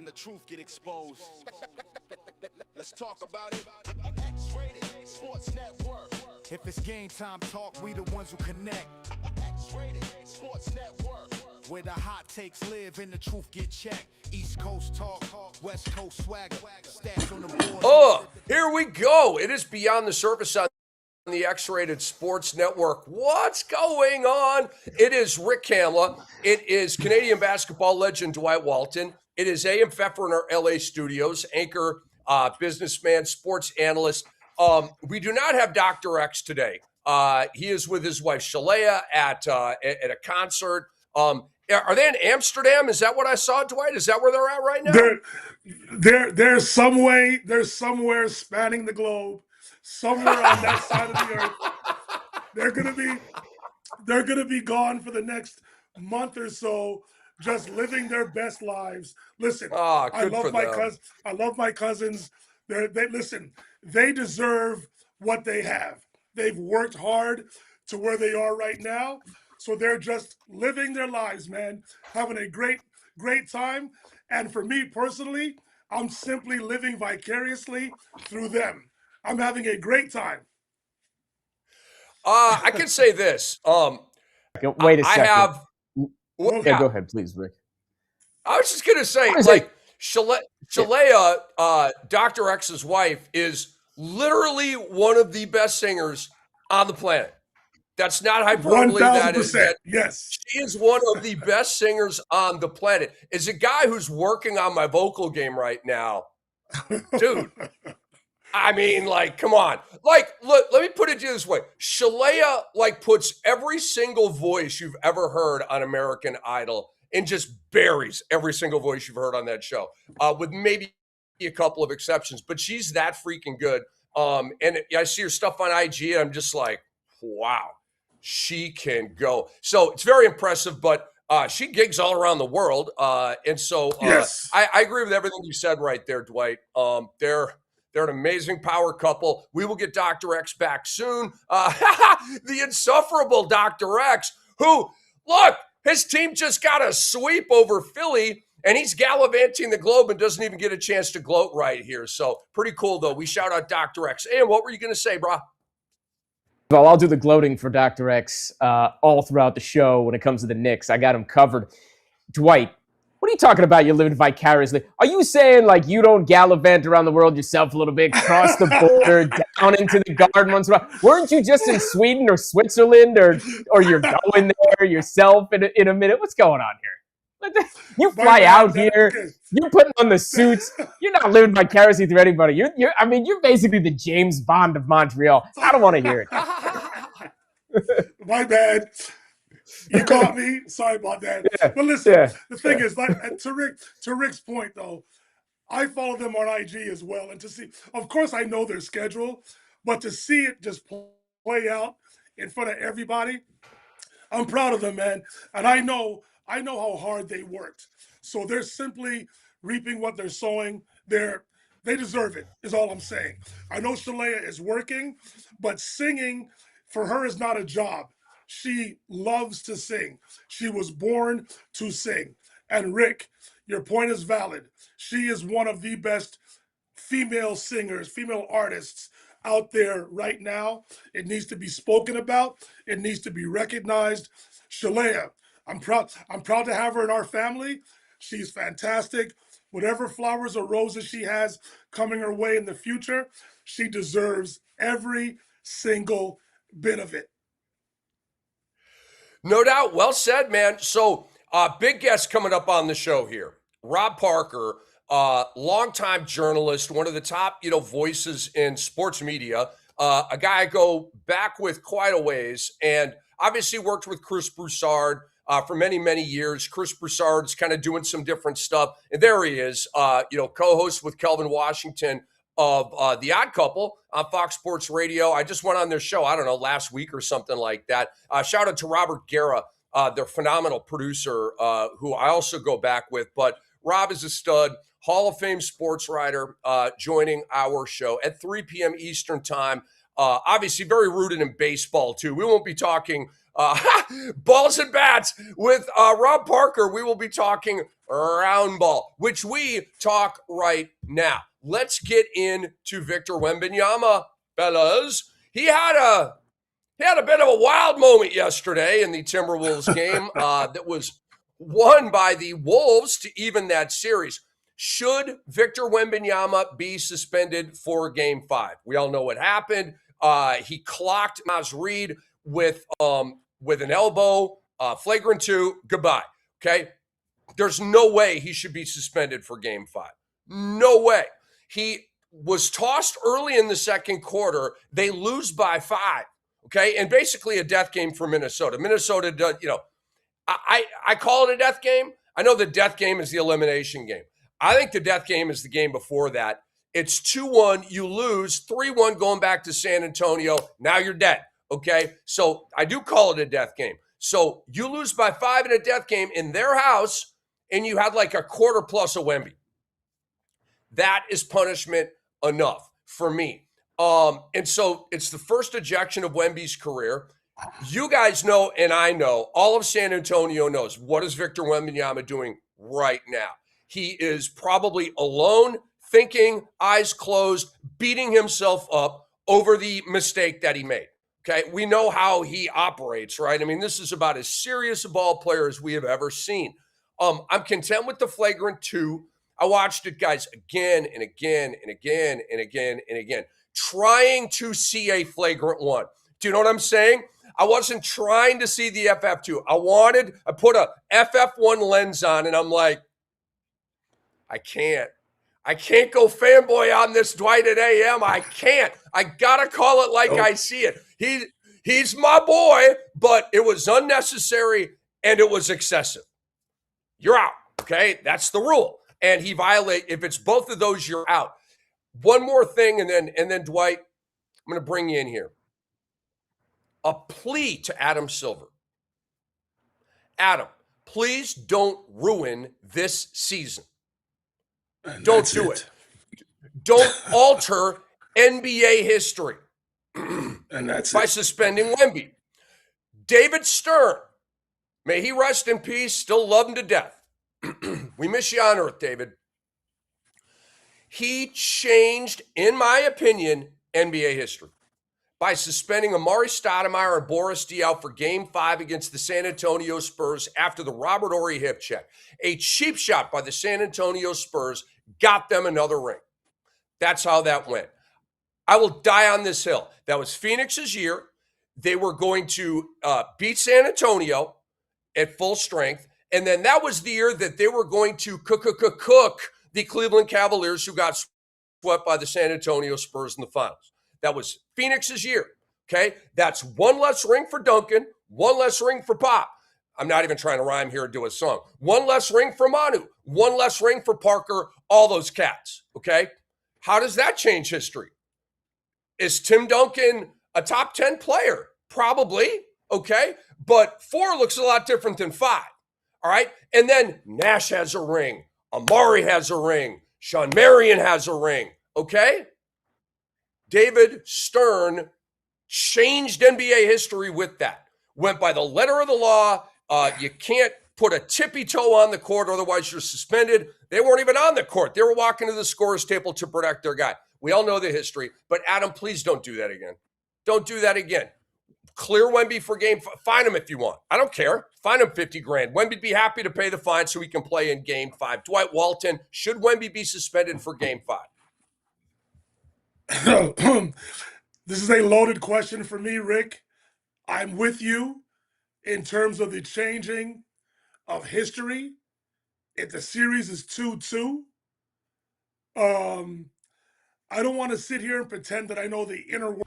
the truth get exposed. Let's talk about it. X-Rated Sports Network. If it's game time talk, we the ones who connect. X-Rated Sports Network. Where the hot takes live and the truth get checked. East Coast talk, West Coast swagger. Stats on the board. Oh, here we go. It is Beyond the Surface on the X-Rated Sports Network. What's going on? It is Rick Kamla. It is Canadian basketball legend Dwight Walton. It is A.M. Pfeffer in our LA studios, anchor, businessman, sports analyst. We do not have Dr. X today. He is with his wife SHELÉA at a concert. Are they in Amsterdam? Is that what I saw, Dwight? Is that where they're at right now? There's somewhere spanning the globe, somewhere on that side of the earth. They're gonna be gone for the next month or so, just living their best lives. Listen, I love my cousins. They deserve what they have. They've worked hard to where they are right now. So they're just living their lives, man, having a great time. And for me personally, I'm simply living vicariously through them. I'm having a great time. I can say this. Wait a second. Go ahead, please, Rick. I was just going to say, like, SHELÉA, Dr. X's wife, is literally one of the best singers on the planet. That's not hyperbole. 1,000%. Yes. She is one of the best singers on the planet. As a guy who's working on my vocal game right now, dude, I mean, like, come on. Like, look, let me put it to you this way. SHELÉA, like, puts every single voice you've ever heard on American Idol and just buries every single voice you've heard on that show, with maybe a couple of exceptions. But she's that freaking good. And I see her stuff on IG, and I'm just like, wow. She can go. So it's very impressive, but she gigs all around the world. And so yes. I agree with everything you said right there, Dwight. They're an amazing power couple. We will get Dr. X back soon. The insufferable Dr. X, who, look, his team just got a sweep over Philly, and he's gallivanting the globe and doesn't even get a chance to gloat right here. So pretty cool, though. We shout out Dr. X. And what were you going to say, brah? Well, I'll do the gloating for Dr. X all throughout the show when it comes to the Knicks. I got him covered. Dwight, what are you talking about? You're living vicariously. Are you saying, like, you don't gallivant around the world yourself a little bit, cross the border, down into the garden once in a while? Weren't you just in Sweden or Switzerland, or you're going there yourself in a minute? What's going on here? You fly out here. You're putting on the suits. You're not living vicariously through anybody. You're basically the James Bond of Montreal. I don't want to hear it. My bad. You caught me. Sorry about that. Yeah. But listen, the thing is, like, to Rick's point, though, I follow them on IG as well, and to see, of course, I know their schedule, but to see it just play out in front of everybody, I'm proud of them, man. And I know how hard they worked. So they're simply reaping what they're sowing. They deserve it, is all I'm saying. I know SHELÉA is working, but singing for her is not a job. She loves to sing. She was born to sing. And Rick, your point is valid. She is one of the best female singers, female artists out there right now. It needs to be spoken about. It needs to be recognized. SHELÉA, I'm proud to have her in our family. She's fantastic. Whatever flowers or roses she has coming her way in the future, she deserves every single bit of it. No doubt. Well said, man. So big guest coming up on the show here. Rob Parker, longtime journalist, one of the top, voices in sports media, a guy I go back with quite a ways, and obviously worked with Chris Broussard for many, many years. Chris Broussard's kind of doing some different stuff. And there he is, co-host with Kelvin Washington of The Odd Couple on Fox Sports Radio. I just went on their show, I don't know, last week or something like that. Shout out to Robert Guerra, their phenomenal producer, who I also go back with. But Rob is a stud, Hall of Fame sports writer, joining our show at 3 p.m. Eastern time. Obviously very rooted in baseball, too. We won't be talking Balls and Bats with Rob Parker. We will be talking round ball, which we talk right now. Let's get into Victor Wembanyama, fellas. He had a bit of a wild moment yesterday in the Timberwolves game that was won by the Wolves to even that series. Should Victor Wembanyama be suspended for Game 5? We all know what happened. He clocked Naz Reid with an elbow, flagrant 2, goodbye. Okay? There's no way he should be suspended for Game 5. No way. He was tossed early in the second quarter. They lose by 5. Okay? And basically a death game for Minnesota. Minnesota does, I call it a death game. I know the death game is the elimination game. I think the death game is the game before that. It's 2-1. You lose 3-1 going back to San Antonio. Now you're dead. Okay? So I do call it a death game. So you lose by 5 in a death game in their house, and you had like a quarter plus a Wemby. That is punishment enough for me. And so it's the first ejection of Wemby's career. You guys know, and I know, all of San Antonio knows, what is Victor Wembanyama doing right now? He is probably alone, thinking, eyes closed, beating himself up over the mistake that he made. Okay, we know how he operates, right? I mean, this is about as serious a ball player as we have ever seen. I'm content with the flagrant 2. I watched it, guys, again and again and again and again and again, trying to see a flagrant 1. Do you know what I'm saying? I wasn't trying to see the FF2. I put a FF1 lens on, and I'm like, I can't go fanboy on this Dwight at AM. I can't. I gotta call it like I see it. He's my boy, but it was unnecessary and it was excessive. You're out. Okay, that's the rule. And he if it's both of those, you're out. One more thing, and then Dwight, I'm gonna bring you in here. A plea to Adam Silver. Adam, please don't ruin this season. Don't do it. Don't alter NBA history. And that's by suspending Wemby. David Stern, may he rest in peace, still love him to death. We miss you on earth, David. He changed, in my opinion, NBA history by suspending Amari Stoudemire and Boris Diaw for Game 5 against the San Antonio Spurs after the Robert Horry hip check. A cheap shot by the San Antonio Spurs got them another ring. That's how that went. I will die on this hill. That was Phoenix's year. They were going to beat San Antonio at full strength. And then that was the year that they were going to cook the Cleveland Cavaliers, who got swept by the San Antonio Spurs in the finals. That was Phoenix's year, okay? That's one less ring for Duncan, one less ring for Pop. I'm not even trying to rhyme here or do a song. One less ring for Manu, one less ring for Parker, all those cats, okay? How does that change history? Is Tim Duncan a top 10 player? Probably, okay? But 4 looks a lot different than 5, all right? And then Nash has a ring. Amari has a ring. Sean Marion has a ring, okay? David Stern changed NBA history with that. Went by the letter of the law. You can't put a tippy toe on the court, otherwise you're suspended. They weren't even on the court. They were walking to the scorer's table to protect their guy. We all know the history. But Adam, please don't do that again. Don't do that again. Clear Wemby for game. Fine him if you want. I don't care. Fine him $50,000. Wemby'd be happy to pay the fine so he can play in Game 5. Dwight Walton, should Wemby be suspended for Game 5? This is a loaded question for me, Rick. I'm with you in terms of the changing of history. If the series is 2-2, I don't want to sit here and pretend that I know the inner world.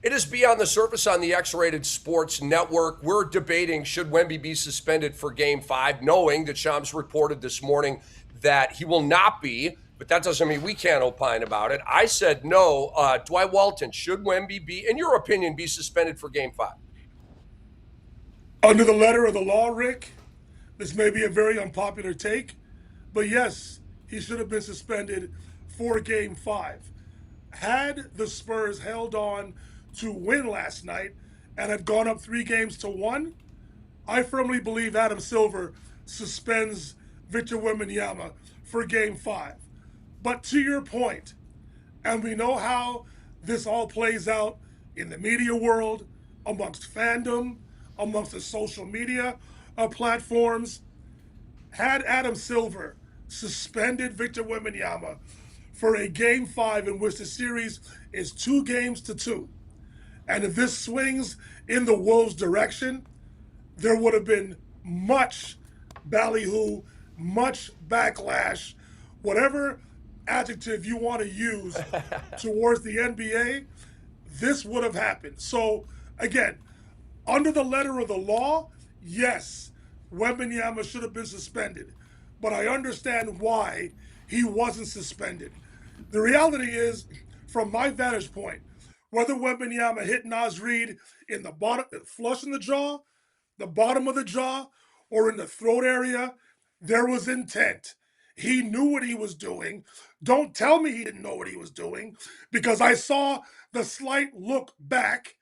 It is Beyond the Surface on the X-Rated Sports Network. We're debating, should Wemby be suspended for Game 5, knowing that Shams reported this morning that he will not be, but that doesn't mean we can't opine about it. I said no. Dwight Walton, should Wemby be, in your opinion, be suspended for Game 5? Under the letter of the law, Rick, this may be a very unpopular take, but yes, he should have been suspended for Game 5. Had the Spurs held on to win last night, and had gone up 3-1, I firmly believe Adam Silver suspends Victor Wembanyama for Game 5. But to your point, and we know how this all plays out in the media world, amongst fandom, amongst the social media platforms, had Adam Silver suspended Victor Wembanyama for a Game 5 in which the series is 2-2, and if this swings in the Wolves' direction, there would have been much ballyhoo, much backlash, whatever adjective you want to use towards the NBA, this would have happened. So, again, under the letter of the law, yes, Wembanyama should have been suspended. But I understand why he wasn't suspended. The reality is, from my vantage point, whether Wembanyama hit Naz Reid in the bottom, flush in the jaw, the bottom of the jaw, or in the throat area, there was intent. He knew what he was doing. Don't tell me he didn't know what he was doing, because I saw the slight look back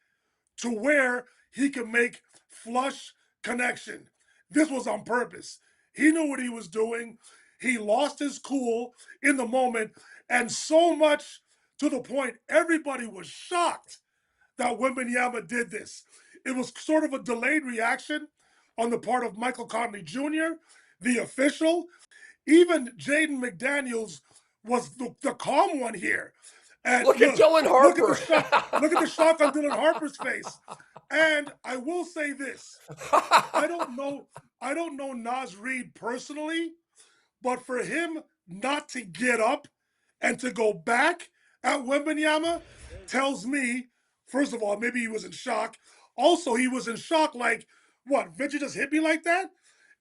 to where he could make flush connection. This was on purpose. He knew what he was doing. He lost his cool in the moment, and so much to the point everybody was shocked that Wembanyama did this. It was sort of a delayed reaction on the part of Michael Conley Jr., the official. Even Jaden McDaniels was the calm one here. And look at Dylan Harper. Look at the shock on Dylan Harper's face. And I will say this. I don't know Naz Reid personally, but for him not to get up and to go back at Wembanyama tells me, first of all, maybe he was in shock. Also, he was in shock like, what, Vinci just hit me like that?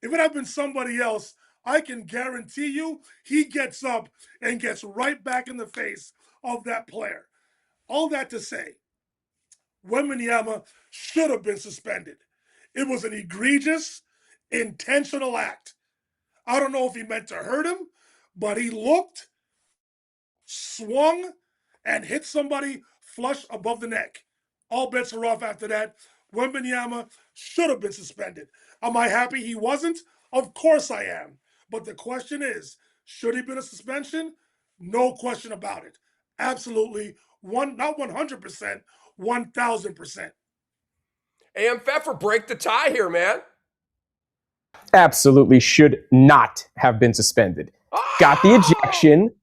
If it had been somebody else, I can guarantee you he gets up and gets right back in the face of that player. All that to say, Wembanyama should have been suspended. It was an egregious, intentional act. I don't know if he meant to hurt him, but he looked, swung, and hit somebody flush above the neck. All bets are off after that. Wembanyama should have been suspended. Am I happy he wasn't? Of course I am. But the question is, should he have been a suspension? No question about it. Absolutely. Not 100%, 1,000%. AM Pfeffer, break the tie here, man. Absolutely should not have been suspended. Got the ejection.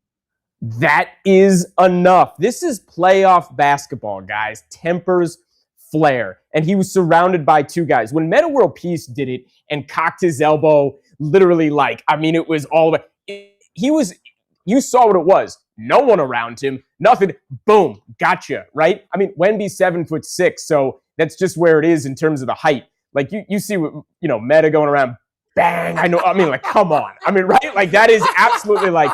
That is enough. This is playoff basketball, guys. Tempers flare. And he was surrounded by two guys. When Metta World Peace did it and cocked his elbow, literally it was all the way. You saw what it was. No one around him. Nothing. Boom. Gotcha. Right? I mean, Wemby's 7'6", so that's just where it is in terms of the height. Like you see what, Metta going around, bang. Come on. Right? That is absolutely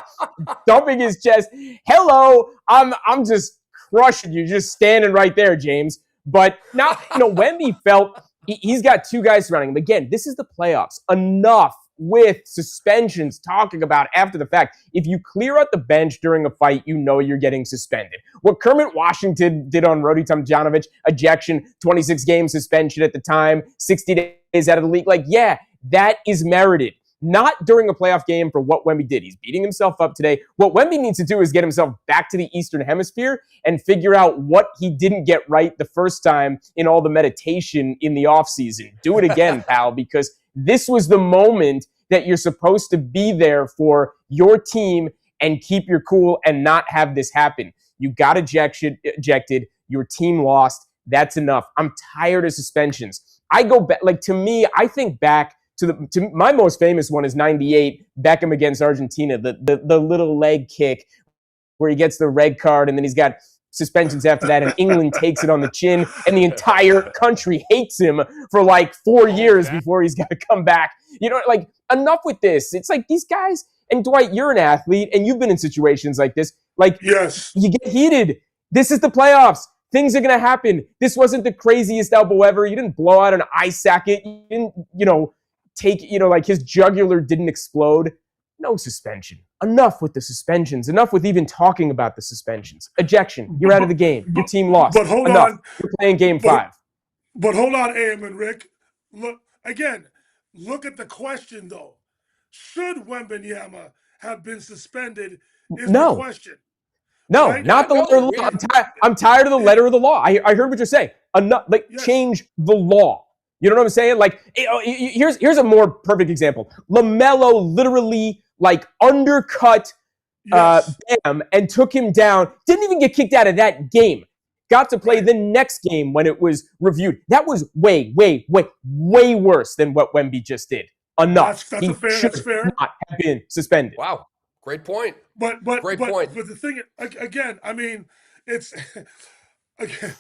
dumping his chest. Hello. I'm just crushing you, just standing right there, James. But now, Wemby felt he's got two guys surrounding him. Again, this is the playoffs. Enough with suspensions talking about after the fact. If you clear out the bench during a fight, you're getting suspended. What Kermit Washington did on Rodi Tomjanovic, ejection, 26-game suspension at the time, 60 days out of the league. That is merited. Not during a playoff game for what Wemby did. He's beating himself up today. What Wemby needs to do is get himself back to the Eastern Hemisphere and figure out what he didn't get right the first time in all the meditation in the offseason. Do it again, pal, because this was the moment that you're supposed to be there for your team and keep your cool and not have this happen. You got ejected. Your team lost. That's enough. I'm tired of suspensions. I go back, to me, I think back to my most famous one is 98, Beckham against Argentina, the little leg kick where he gets the red card and then he's got suspensions after that and England takes it on the chin and the entire country hates him for 4 years before he's got to come back. Enough with this. It's these guys, and Dwight, you're an athlete and you've been in situations like this. Yes, you get heated. This is the playoffs. Things are going to happen. This wasn't the craziest elbow ever. You didn't blow out an eye socket. You didn't, take, his jugular didn't explode. No suspension. Enough with the suspensions. Enough with even talking about the suspensions. Ejection. You're out of the game. Your team lost. But hold Enough. on. You're playing game 5. But hold on, AM and Rick. Look again. Look at the question though. Should Wembanyama have been suspended? Is the question. No, right? not the letter of the law. I'm tired of the letter of the law. I heard what you're saying. Enough, like change the law. You know what I'm saying? Like here's a more perfect example. LaMelo literally like undercut Bam and took him down. Didn't even get kicked out of that game. Got to play the next game when it was reviewed. That was way worse than what Wemby just did. Enough. That's fair. Not have been suspended. Wow. Great point. But the thing again, I mean, it's again,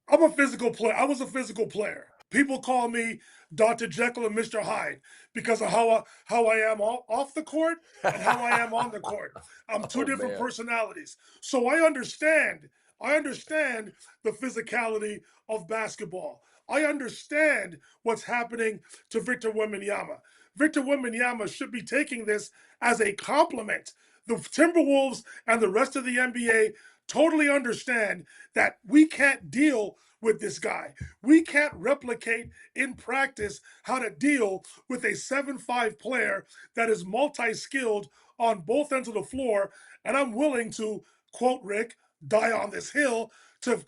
I'm a physical player. I was a physical player. People call me Dr. Jekyll and Mr. Hyde because of how I am off the court and how I am on the court. I'm two different personalities. So I understand the physicality of basketball. I understand what's happening to Victor Wembanyama. Victor Wembanyama should be taking this as a compliment. The Timberwolves and the rest of the NBA totally understand that we can't deal with this guy. We can't replicate in practice how to deal with a 7'5" player that is multi-skilled on both ends of the floor. And I'm willing to, quote Rick, die on this hill to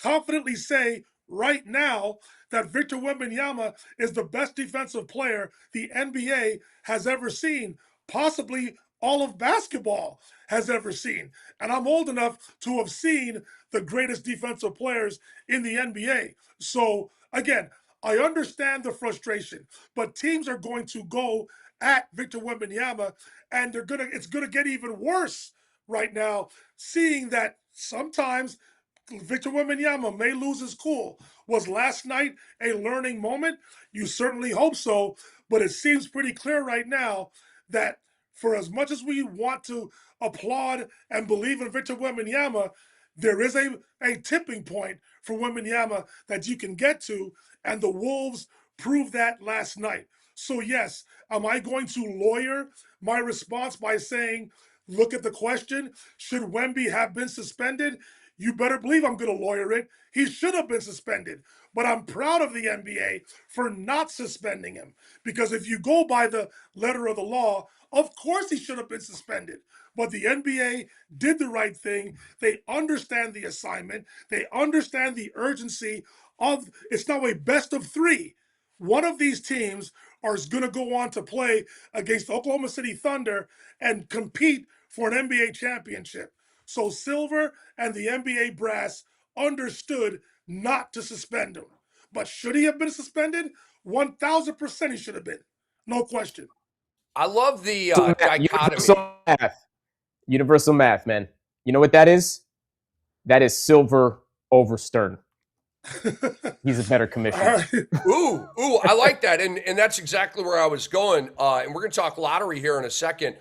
confidently say right now that Victor Wembanyama is the best defensive player the NBA has ever seen, possibly all of basketball has ever seen. And I'm old enough to have seen the greatest defensive players in the NBA. So again, I understand the frustration, but teams are going to go at Victor Wembanyama, and it's gonna get even worse right now, seeing that sometimes Victor Wembanyama may lose his cool. Was last night a learning moment? You certainly hope so, but it seems pretty clear right now that for as much as we want to applaud and believe in Victor Wembanyama, there is a tipping point for Wembanyama that you can get to, and the Wolves proved that last night. So yes, am I going to lawyer my response by saying, look at the question, should Wemby have been suspended? You better believe I'm going to lawyer it. He should have been suspended. But I'm proud of the NBA for not suspending him. Because if you go by the letter of the law, of course he should have been suspended. But the NBA did the right thing. They understand the assignment. They understand the urgency of, it's now a best of three. One of these teams is going to go on to play against the Oklahoma City Thunder and compete for an NBA championship. So Silver and the NBA brass understood not to suspend him. But should he have been suspended? 1,000% he should have been. No question. I love the dichotomy. Universal math, man. You know what that is? That is Silver over Stern. He's a better commissioner. Ooh, I like that. And that's exactly where I was going. And we're going to talk lottery here in a second.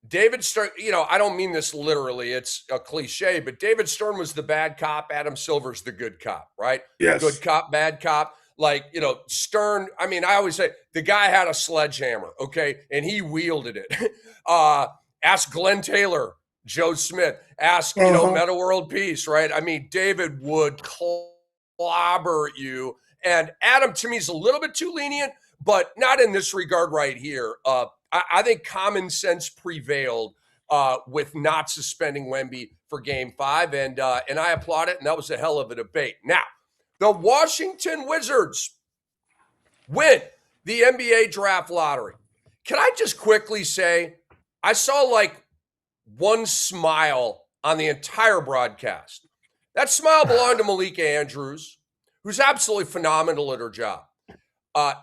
David Stern, I don't mean this literally. It's a cliche, but David Stern was the bad cop. Adam Silver's the good cop, right? Yes. Good cop, bad cop. Like, Stern, I mean, I always say the guy had a sledgehammer, okay? And he wielded it. Ask Glenn Taylor, Joe Smith. Ask, Metta World Peace, right? I mean, David would clobber you. And Adam, to me, is a little bit too lenient, but not in this regard right here. I think common sense prevailed with not suspending Wemby for Game 5, and I applaud it, and that was a hell of a debate. Now, the Washington Wizards win the NBA draft lottery. Can I just quickly say, I saw like one smile on the entire broadcast. That smile belonged to Malika Andrews, who's absolutely phenomenal at her job.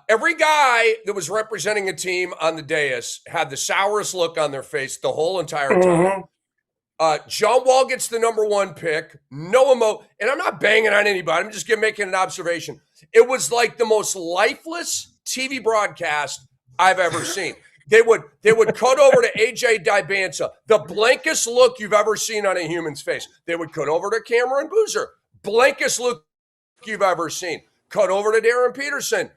Every guy that was representing a team on the dais had the sourest look on their face the whole entire time. John Wall gets the #1 pick. No and I'm not banging on anybody. I'm just making an observation. It was like the most lifeless TV broadcast I've ever seen. They would cut over to AJ Dibanza, the blankest look you've ever seen on a human's face. They would cut over to Cameron Boozer, blankest look you've ever seen. Cut over to Darren Peterson.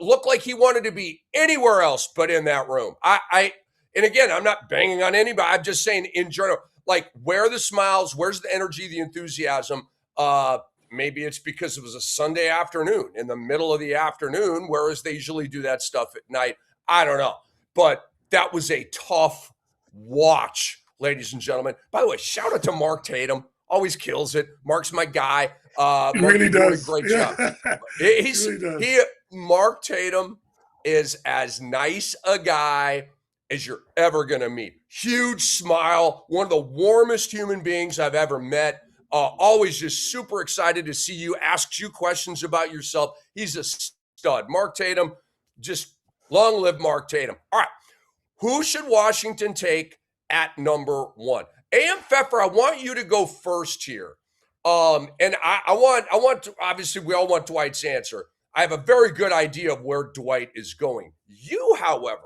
Looked like he wanted to be anywhere else but in that room. And again, I'm not banging on anybody. I'm just saying in general, like, where are the smiles? Where's the energy, the enthusiasm? maybe it's because it was a Sunday afternoon in the middle of the afternoon, whereas they usually do that stuff at night. I don't know. But that was a tough watch, ladies and gentlemen. By the way, shout out to Mark Tatum. Always kills it. Mark's my guy. He really does. Doing a great job. Mark Tatum is as nice a guy as you're ever going to meet. Huge smile. One of the warmest human beings I've ever met. Always just super excited to see you, asks you questions about yourself. He's a stud. Mark Tatum, just long live Mark Tatum. All right. Who should Washington take at number 1? AM Pfeffer, I want you to go first here. And I want to, obviously we all want Dwight's answer. I have a very good idea of where Dwight is going. You, however,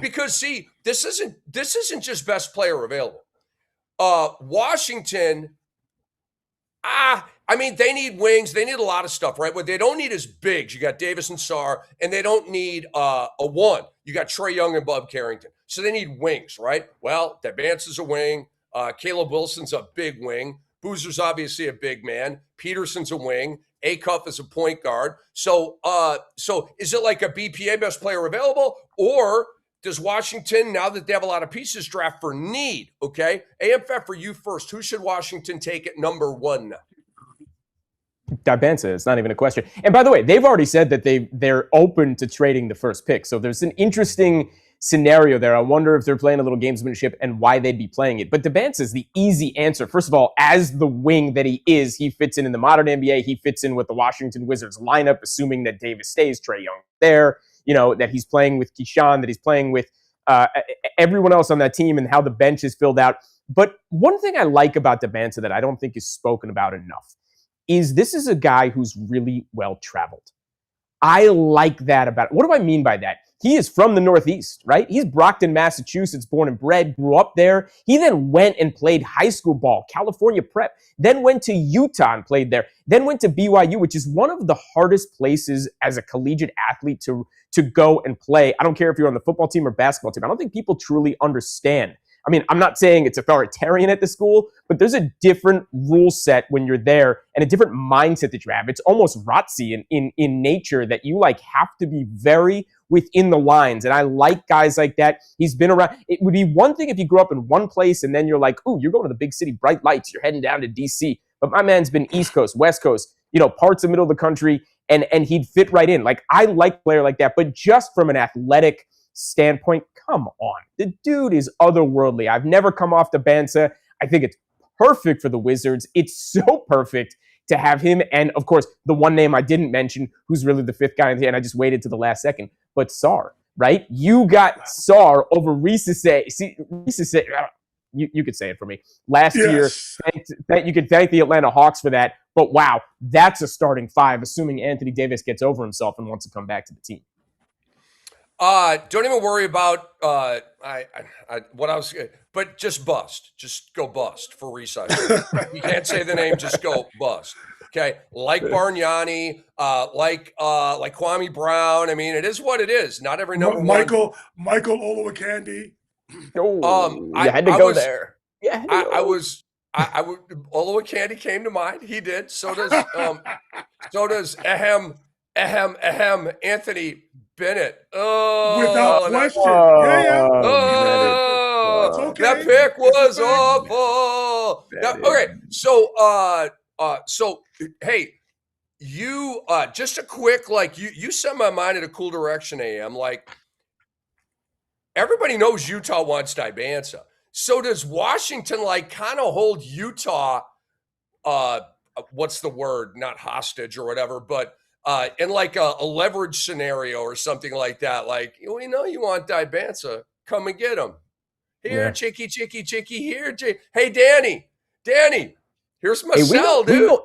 because see, this isn't just best player available. Washington, I mean, they need wings. They need a lot of stuff, right? What they don't need is bigs. You got Davis and Sarr, and they don't need a 1. You got Trae Young and Bub Carrington. So they need wings, right? Well, Debance is a wing. Caleb Wilson's a big wing. Boozer's obviously a big man. Peterson's a wing. Acuff is a point guard. So is it like a BPA best player available, or does Washington, now that they have a lot of pieces, draft for need? Okay, AMF for you first. Who should Washington take at number 1? Dibansa, it's not even a question. And by the way, they've already said that they're open to trading the first pick. So there's an interesting scenario there. I wonder if they're playing a little gamesmanship and why they'd be playing it. But Dibansa is the easy answer. First of all, as the wing that he is, he fits in the modern NBA. He fits in with the Washington Wizards lineup, assuming that Davis stays, Trae Young there, that he's playing with Keyshawn, that he's playing with everyone else on that team, and how the bench is filled out. But one thing I like about Dibansa that I don't think is spoken about enough is this is a guy who's really well traveled. I like that about it. What do I mean by that? He is from the Northeast, right? He's Brockton, Massachusetts, born and bred, grew up there. He then went and played high school ball, California Prep, then went to Utah and played there, then went to BYU, which is one of the hardest places as a collegiate athlete to go and play. I don't care if you're on the football team or basketball team. I don't think people truly understand. I mean, I'm not saying it's authoritarian at the school, but there's a different rule set when you're there and a different mindset that you have. It's almost ROTC in nature that you have to be very within the lines. And I like guys like that. He's been around. It would be one thing if you grew up in one place and then you're like, ooh, you're going to the big city, bright lights. You're heading down to DC. But my man's been East Coast, West Coast, parts of middle of the country, and he'd fit right in. I like a player like that, but just from an athletic standpoint, come on. The dude is otherworldly. I've never come off Dibansa. I think it's perfect for the Wizards. It's so perfect to have him. And of course, the one name I didn't mention, who's really the 5th guy in the end, I just waited to the last second, but Sarr, right? You got Sarr over Reese's. You could say it for me. Last year, you could thank the Atlanta Hawks for that. But wow, that's a starting 5, assuming Anthony Davis gets over himself and wants to come back to the team. Don't even worry about what I was, but just bust. Just go bust for resize. You can't say the name, just go bust. Okay, like Bargnani, like Kwame Brown. I mean, it is what it is. Not every number Michael Olowokandi. You had to go there. Yeah, Olowokandi came to mind. He did. So does Anthony Bennett. Without question. It's okay. That pick was awful. Okay, so hey, you just a quick you sent my mind in a cool direction, AM. Everybody knows Utah wants Dibansa. So does Washington kind of hold Utah what's the word? Not hostage or whatever, but in a leverage scenario or something like that. We know you want Dibansa. Come and get him. Here, Chicky, here. Hey, Danny, here's my cell, dude.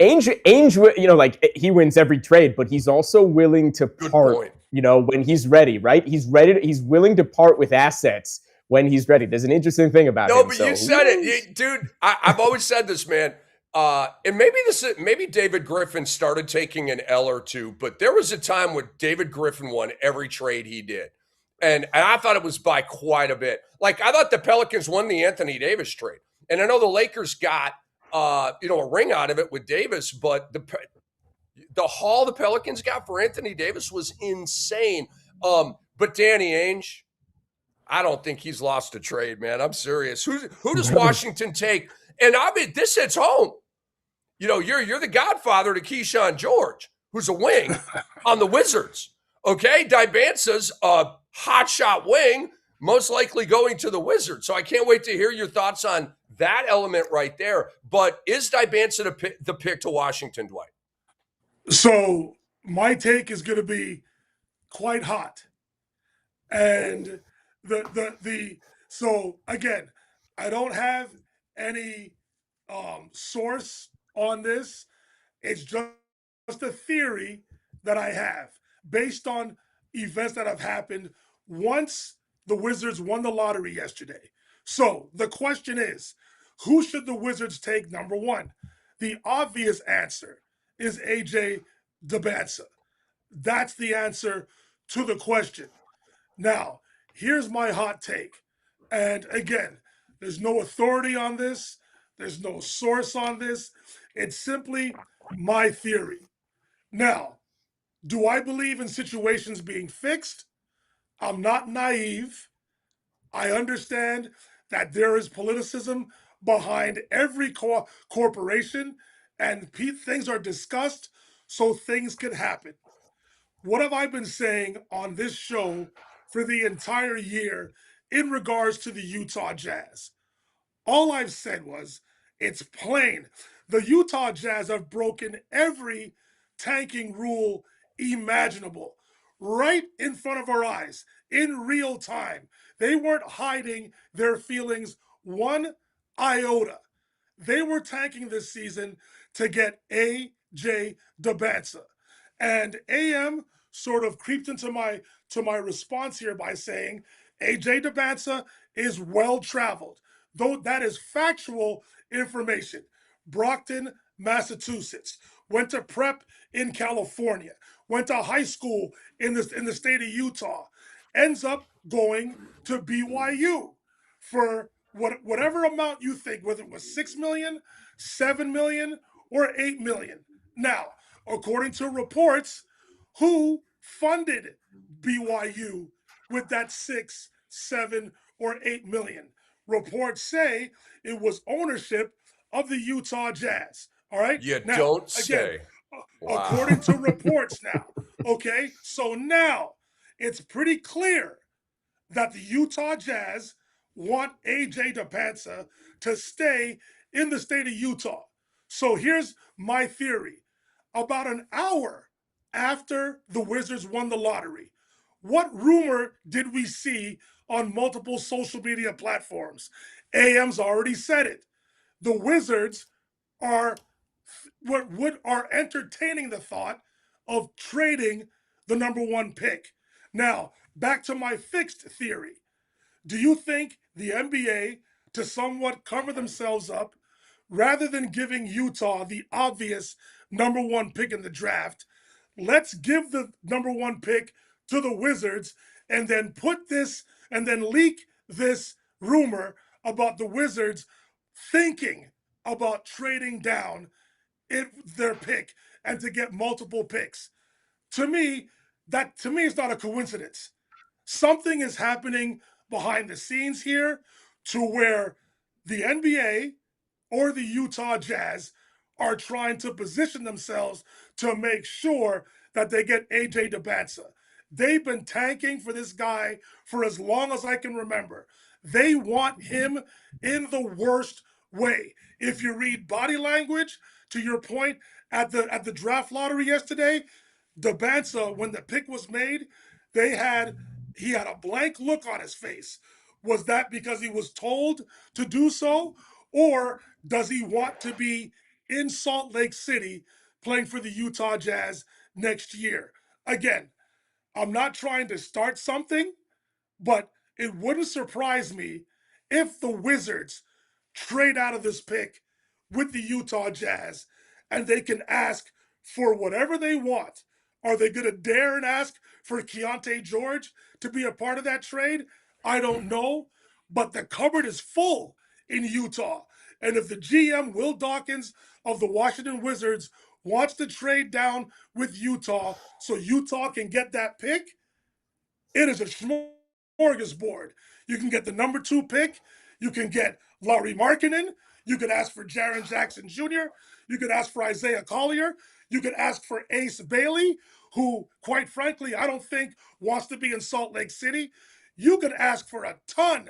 Ainge, he wins every trade, but he's also willing to part, when he's ready, right? He's willing to part with assets when he's ready. There's an interesting thing about him. No, but you said it, dude. I've always said this, man. And maybe David Griffin started taking an L or two, but there was a time when David Griffin won every trade he did. And I thought it was by quite a bit. I thought the Pelicans won the Anthony Davis trade. And I know the Lakers got a ring out of it with Davis, but the haul the Pelicans got for Anthony Davis was insane. But Danny Ainge, I don't think he's lost a trade, man. I'm serious. Who does Washington take? And I mean, this hits home. You're the godfather to Keyshawn George, who's a wing on the Wizards. Okay, Dibansa's a hotshot wing, most likely going to the Wizards. So I can't wait to hear your thoughts on that element right there. But is Dibansa the pick to Washington, Dwight? So my take is going to be quite hot. And so again, I don't have any source on this. It's just a theory that I have based on events that have happened once the Wizards won the lottery yesterday. So the question is, who should the Wizards take number one? The obvious answer is AJ Dibansa. That's the answer to the question. Now, here's my hot take. And again, there's no authority on this. There's no source on this. It's simply my theory. Now, do I believe in situations being fixed? I'm not naive. I understand that there is politicism behind every corporation, and things are discussed so things can happen. What have I been saying on this show for the entire year in regards to the Utah Jazz? All I've said was, it's plain. The Utah Jazz have broken every tanking rule imaginable right in front of our eyes in real time. They weren't hiding their feelings one iota. They were tanking this season to get AJ Dibansa. And AM sort of creeped into my response here by saying AJ Dibansa is well traveled, though that is factual information. Brockton, Massachusetts, went to prep in California, went to high school in the state of Utah, ends up going to BYU for whatever amount you think, whether it was 6 million, 7 million, or 8 million. Now, according to reports, who funded BYU with that 6, 7, or 8 million? Reports say it was ownership of the Utah Jazz. All right. You now, don't again, say. Wow. According to reports now. Okay. So now it's pretty clear that the Utah Jazz want AJ Dibansa to stay in the state of Utah. So here's my theory. About an hour after the Wizards won the lottery, what rumor did we see on multiple social media platforms? AM's already said it. The Wizards are entertaining the thought of trading the number one pick. Now, back to my fixed theory. Do you think the NBA, to somewhat cover themselves up, rather than giving Utah the obvious number one pick in the draft, let's give the number one pick to the Wizards and then leak this rumor about the Wizards thinking about trading down their pick and to get multiple picks? To me, is not a coincidence. Something is happening behind the scenes here to where the NBA or the Utah Jazz are trying to position themselves to make sure that they get AJ Dibansa. They've been tanking for this guy for as long as I can remember. They want him in the worst way. If you read body language, to your point, at the draft lottery yesterday, Dibansa, when the pick was made, he had a blank look on his face. Was that because he was told to do so? Or does he want to be in Salt Lake City playing for the Utah Jazz next year? Again, I'm not trying to start something, but it wouldn't surprise me if the Wizards trade out of this pick with the Utah Jazz and they can ask for whatever they want. Are they going to dare and ask for Keontae George to be a part of that trade? I don't know, but the cupboard is full in Utah. And if the GM, Will Dawkins of the Washington Wizards, wants to trade down with Utah so Utah can get that pick, it is a smorgasbord. You can get the number 2 pick. You can get Lauri Markkanen. You could ask for Jaren Jackson Jr. You could ask for Isaiah Collier. You could ask for Ace Bailey, who, quite frankly, I don't think wants to be in Salt Lake City. You could ask for a ton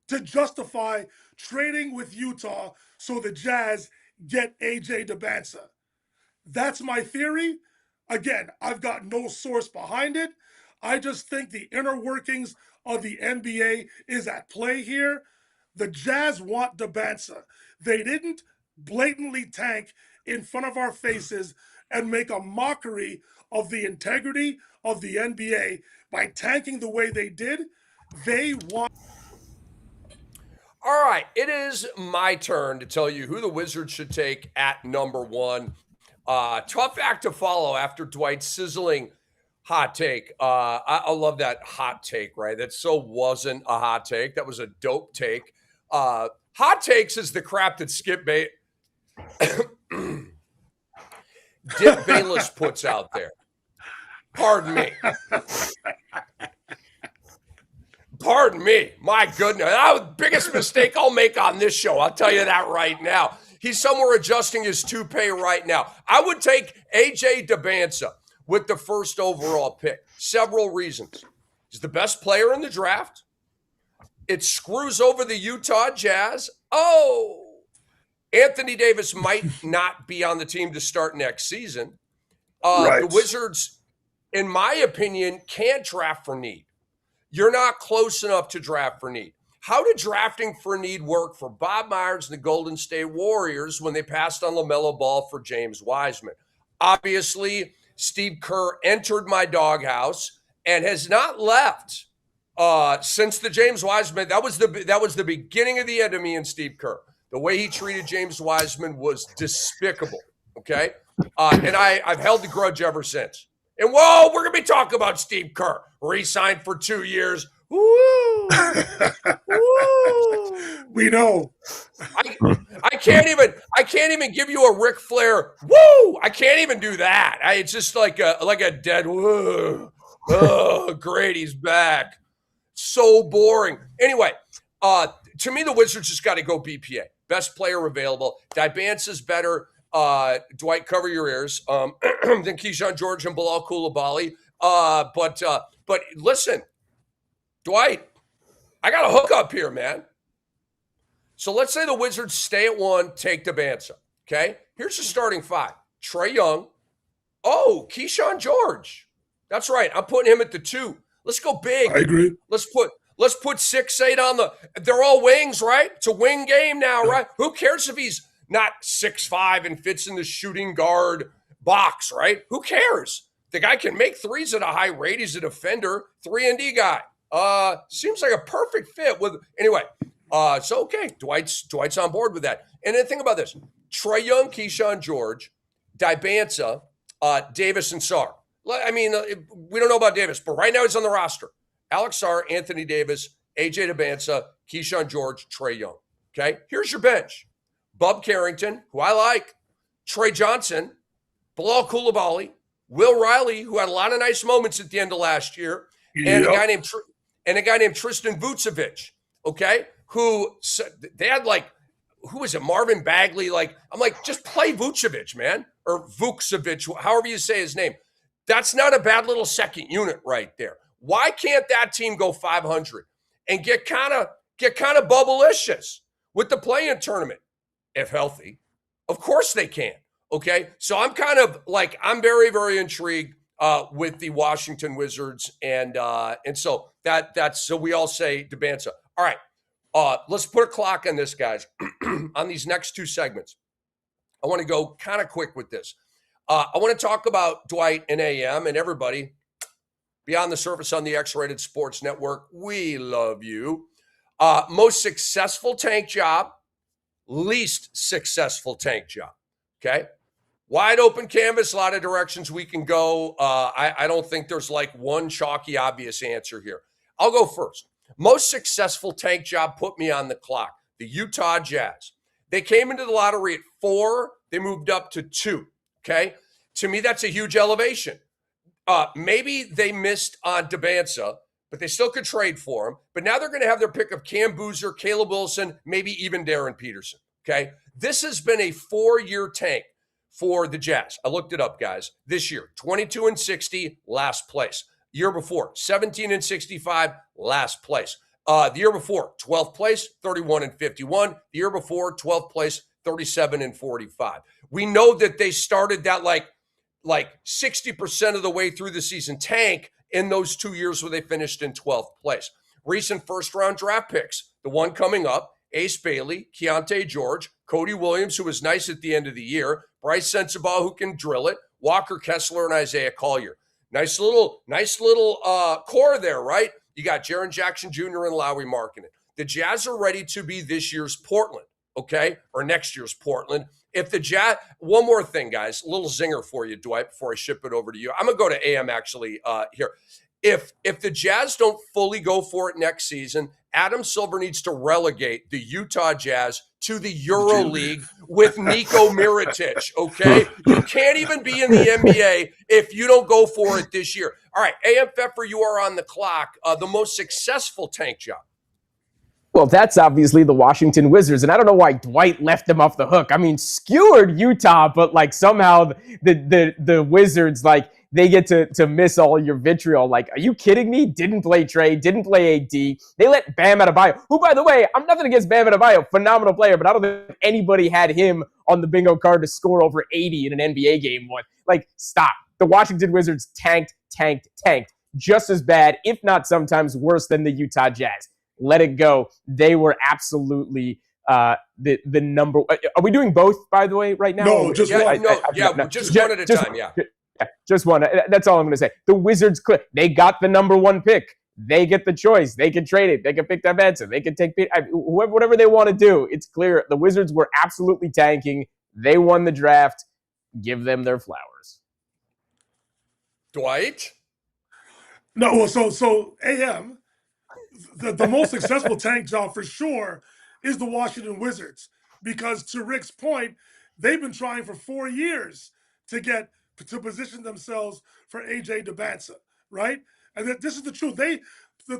to justify trading with Utah so the Jazz get AJ DeBansa. That's my theory. Again, I've got no source behind it. I just think the inner workings of the NBA is at play here. The Jazz want DeBansa. They didn't blatantly tank in front of our faces and make a mockery of the integrity of the NBA by tanking the way they did. They want. All right, it is my turn to tell you who the Wizards should take at number 1. Tough act to follow after Dwight's sizzling hot take. I love that hot take, right? That so wasn't a hot take. That was a dope take. Hot takes is the crap that Dick Bayless puts out there. Pardon me. Pardon me. My goodness. That was the biggest mistake I'll make on this show. I'll tell you that right now. He's somewhere adjusting his toupee right now. I would take AJ DeBansa with the first overall pick. Several reasons. He's the best player in the draft. It screws over the Utah Jazz. Oh, Anthony Davis might not be on the team to start next season. Right. The Wizards, in my opinion, can't draft for need. You're not close enough to draft for need. How did drafting for need work for Bob Myers and the Golden State Warriors when they passed on LaMelo Ball for James Wiseman? Obviously, Steve Kerr entered my doghouse and has not left since the James Wiseman. That was the beginning of the end of me and Steve Kerr. The way he treated James Wiseman was despicable. Okay, and I've held the grudge ever since. And whoa, we're gonna be talking about Steve Kerr, re-signed for 2 years. Woo! Woo! We know. I can't even give you a Ric Flair. Woo! I can't even do that. It's just like a dead woo. Oh, great, he's back. So boring. Anyway, to me, the Wizards just got to go BPA. Best player available. DeBansa's better. Dwight, cover your ears. Than Keyshawn George and Bilal Coulibaly. But listen, Dwight, I got a hook up here, man. So let's say the Wizards stay at 1, take DeBansa. Okay, here's the starting 5: Trae Young. Oh, Keyshawn George. That's right. I'm putting him at the 2. Let's go big. I agree. Let's put 6'8" on the. They're all wings, right? It's a wing game now, right? Who cares if he's not 6'5" and fits in the shooting guard box, right? Who cares? The guy can make threes at a high rate. He's a defender, 3-and-D guy. Seems like a perfect fit with. Anyway, so okay, Dwight's on board with that. And then think about this: Trae Young, Keyshawn George, DeBansa, Davis, and Sarr. I mean, we don't know about Davis, but right now he's on the roster. Alex Sarr, Anthony Davis, AJ DeBansa, Keyshawn George, Trae Young. Okay, here's your bench: Bub Carrington, who I like, Trey Johnson, Bilal Coulibaly, Will Riley, who had a lot of nice moments at the end of last year, and a guy named Tristan Vucevic. Okay, who they had like, who was it? Marvin Bagley. Like, I'm like, just play Vucevic, man, or Vucevic, however you say his name. That's not a bad little second unit right there. Why can't that team go 500 and get kind of bubblicious with the play-in tournament if healthy? Of course they can. Okay, so I'm kind of like, I'm very, very intrigued with the Washington Wizards, and so that's so we all say DeBansa. All right, let's put a clock on this, guys. On these next 2 segments, I want to go kind of quick with this. I want to talk about Dwight and AM and everybody beyond the surface on the X-Rated Sports Network. We love you. Most successful tank job, least successful tank job. Okay. Wide open canvas, a lot of directions we can go. I don't think there's like one chalky, obvious answer here. I'll go first. Most successful tank job, put me on the clock. The Utah Jazz. They came into the lottery at 4. They moved up to 2. Okay. To me, that's a huge elevation. Maybe they missed on Dabansa, but they still could trade for him. But now they're going to have their pick of Cam Boozer, Caleb Wilson, maybe even Darren Peterson. Okay. This has been a 4-year tank for the Jazz. I looked it up, guys. This year, 22-60, last place. Year before, 17-65, last place. The year before, 12th place, 31-51. The year before, 12th place, 37-45. We know that they started that like 60% of the way through the season tank in those 2 years where they finished in 12th place. Recent first-round draft picks, the one coming up, Ace Bailey, Keontae George, Cody Williams, who was nice at the end of the year, Bryce Sensabaugh, who can drill it, Walker Kessler, and Isaiah Collier. Nice little core there, right? You got Jaren Jackson Jr. and Lowry Markkanen. The Jazz are ready to be this year's Portland, okay? Or next year's Portland. If the Jazz, one more thing, guys, a little zinger for you, Dwight, before I ship it over to you. I'm going to go to AM actually here. If the Jazz don't fully go for it next season, Adam Silver needs to relegate the Utah Jazz to the Euro League with Niko Mirotic, okay? You can't even be in the NBA if you don't go for it this year. All right, AM Pfeffer, you are on the clock. The most successful tank job. Well, that's obviously the Washington Wizards, and I don't know why Dwight left them off the hook. I mean, skewered Utah, but like somehow the Wizards, like, they get to miss all your vitriol. Like, are you kidding me? Didn't play Trey, didn't play AD. They let Bam Adebayo, who, by the way, I'm nothing against Bam Adebayo, phenomenal player, but I don't think anybody had him on the bingo card to score over 80 in an NBA game one. Like, stop. The Washington Wizards tanked, just as bad, if not sometimes worse than the Utah Jazz. Let it go. They were absolutely the number. Are we doing both, by the way, right now? No, just one. Just one at a time. Yeah, just one. That's all I'm going to say. The Wizards, they got the number 1 pick. They get the choice. They can trade it. They can pick that answer. They can take whatever they want to do. It's clear the Wizards were absolutely tanking. They won the draft. Give them their flowers. Dwight? No, well, so AM, the most successful tank job for sure is the Washington Wizards, because to Rick's point, they've been trying for 4 years to position themselves for AJ Dabansa, right? And this is the truth.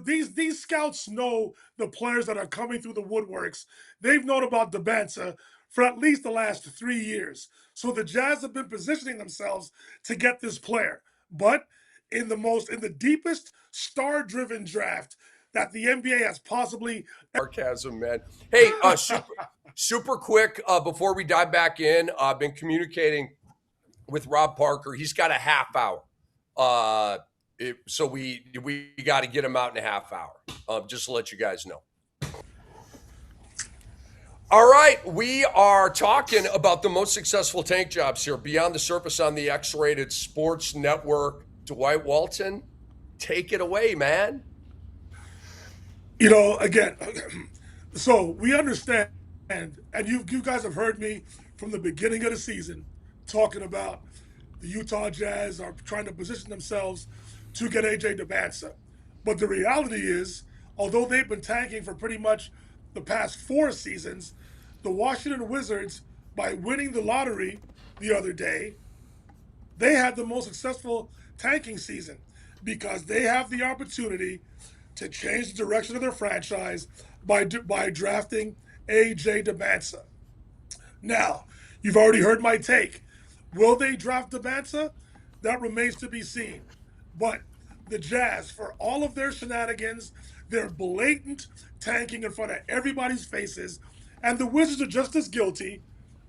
These scouts know the players that are coming through the woodworks. They've known about Dabansa for at least the last 3 years. So the Jazz have been positioning themselves to get this player. But in the deepest star-driven draft that the NBA has possibly. Sarcasm, man. Hey, super quick before we dive back in, I've been communicating with Rob Parker. He's got a half hour. So we got to get him out in a half hour. Just to let you guys know. All right, we are talking about the most successful tank jobs here, Beyond the Surface on the X-Rated Sports Network. Dwight Walton, take it away, man. You know, again, so we understand, and you guys have heard me from the beginning of the season talking about the Utah Jazz are trying to position themselves to get AJ Dabansa. But the reality is, although they've been tanking for pretty much the past 4 seasons, the Washington Wizards, by winning the lottery the other day, they had the most successful tanking season because they have the opportunity to change the direction of their franchise by drafting AJ Dabansa. Now, you've already heard my take. Will they draft Dabansa? That remains to be seen. But the Jazz, for all of their shenanigans, their blatant tanking in front of everybody's faces, and the Wizards are just as guilty,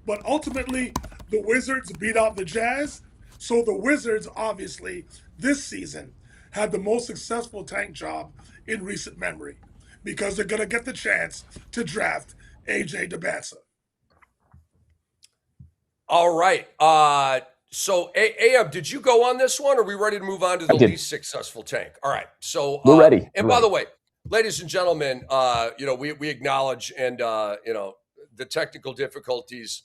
but ultimately the Wizards beat out the Jazz. So the Wizards, obviously, this season had the most successful tank job in recent memory because they're going to get the chance to draft AJ Dabansa. All right. So, AM, did you go on this one? Or are we ready to move on to the least successful tank? All right. So we're ready. And by the way, ladies and gentlemen, we acknowledge and the technical difficulties.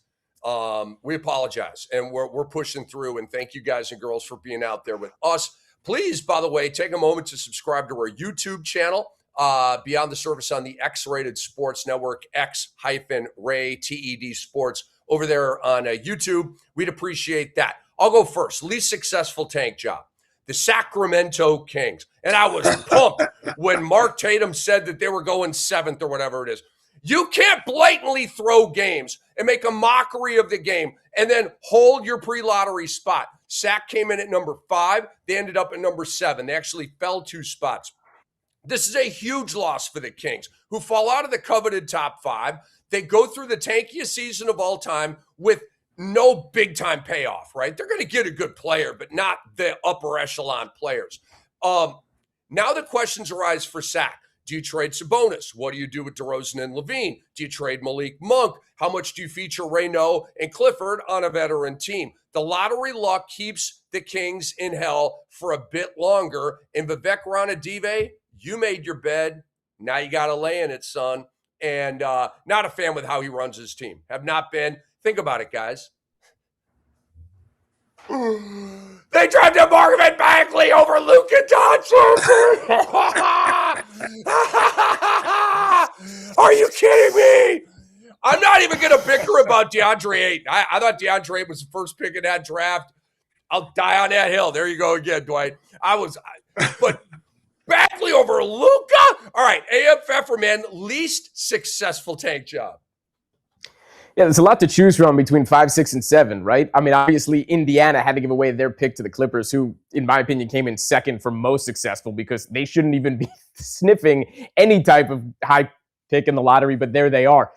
We apologize, and we're pushing through. And thank you guys and girls for being out there with us. Please, by the way, take a moment to subscribe to our YouTube channel. beyond the service on the X-Rated Sports Network, X-Ray TED Sports over there on YouTube. We'd appreciate that. I'll go first. Least successful tank job. The Sacramento Kings. And I was pumped when Mark Tatum said that they were going 7th or whatever it is. You can't blatantly throw games and make a mockery of the game and then hold your pre-lottery spot. Sac came in at number 5. They ended up at number 7. They actually fell 2 spots. This is a huge loss for the Kings, who fall out of the coveted top 5. They go through the tankiest season of all time with no big-time payoff, right? They're going to get a good player, but not the upper echelon players. Now the questions arise for Sac. Do you trade Sabonis? What do you do with DeRozan and Levine? Do you trade Malik Monk? How much do you feature Reynaud and Clifford on a veteran team? The lottery luck keeps the Kings in hell for a bit longer. And Vivek Ranadive, you made your bed. Now you got to lay in it, son. And not a fan with how he runs his team. Have not been. Think about it, guys. They drafted Marvin Bagley over Luka Doncic. Are you kidding me? I'm not even going to bicker about DeAndre Ayton. I thought DeAndre Ayton was the first pick in that draft. I'll die on that hill. There you go again, Dwight. But Bagley over Luka? All right, AM Pfefferman, least successful tank job. Yeah, there's a lot to choose from between 5, 6, and 7, right? I mean, obviously, Indiana had to give away their pick to the Clippers, who, in my opinion, came in second for most successful because they shouldn't even be sniffing any type of high pick in the lottery, but there they are.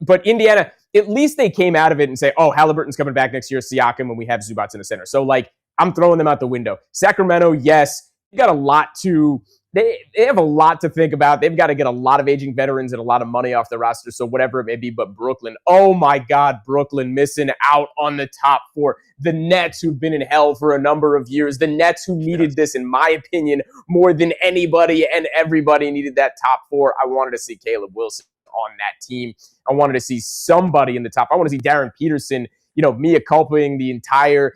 But Indiana, at least they came out of it and say, oh, Halliburton's coming back next year, Siakam, when we have Zubats in the center. So, I'm throwing them out the window. Sacramento, yes, you got a lot to... They have a lot to think about. They've got to get a lot of aging veterans and a lot of money off the roster, so whatever it may be. But Brooklyn, oh my God, Brooklyn missing out on the top 4. The Nets, who've been in hell for a number of years. The Nets, who needed this, in my opinion, more than anybody, and everybody needed that top 4. I wanted to see Caleb Wilson on that team. I wanted to see somebody in the top. I want to see Darren Peterson, mea culpaing the entire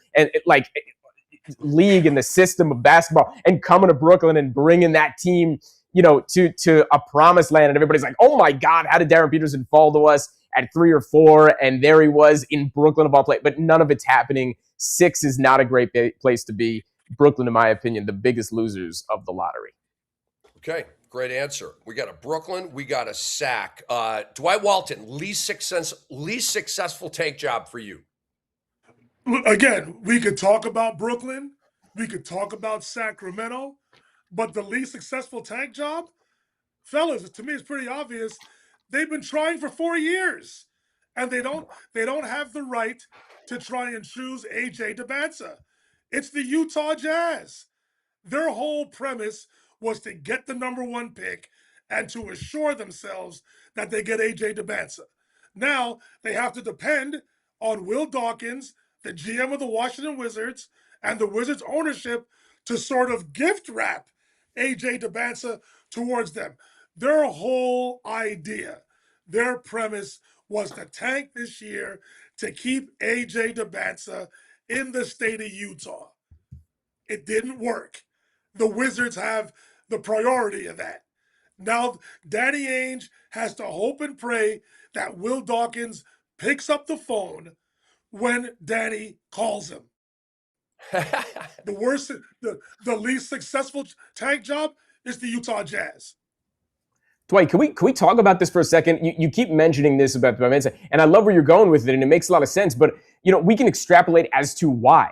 league and the system of basketball, and coming to Brooklyn and bringing that team, to a promised land. And everybody's like, oh my God, how did Darren Peterson fall to us at 3 or 4? And there he was in Brooklyn of all places. But none of it's happening. 6 is not a great place to be. Brooklyn, in my opinion, the biggest losers of the lottery. Okay, great answer. We got a Brooklyn, we got a Sac. Dwight Walton, least successful tank job for you. Again, we could talk about Brooklyn, we could talk about Sacramento, but the least successful tank job, fellas, to me, it's pretty obvious. They've been trying for 4 years, and they don't have the right to try and choose AJ DeBanza. It's the Utah Jazz. Their whole premise was to get the number 1 pick and to assure themselves that they get AJ DeBanza. Now they have to depend on Will Dawkins, the GM of the Washington Wizards, and the Wizards ownership to sort of gift wrap AJ DeBanza towards them. Their whole idea, their premise was to tank this year to keep AJ DeBanza in the state of Utah. It didn't work. The Wizards have the priority of that. Now, Danny Ainge has to hope and pray that Will Dawkins picks up the phone when Danny calls him. The least successful tank job is the Utah Jazz. Dwight, can we talk about this for a second? You keep mentioning this about Mensa, and I love where you're going with it, and it makes a lot of sense. But we can extrapolate as to why.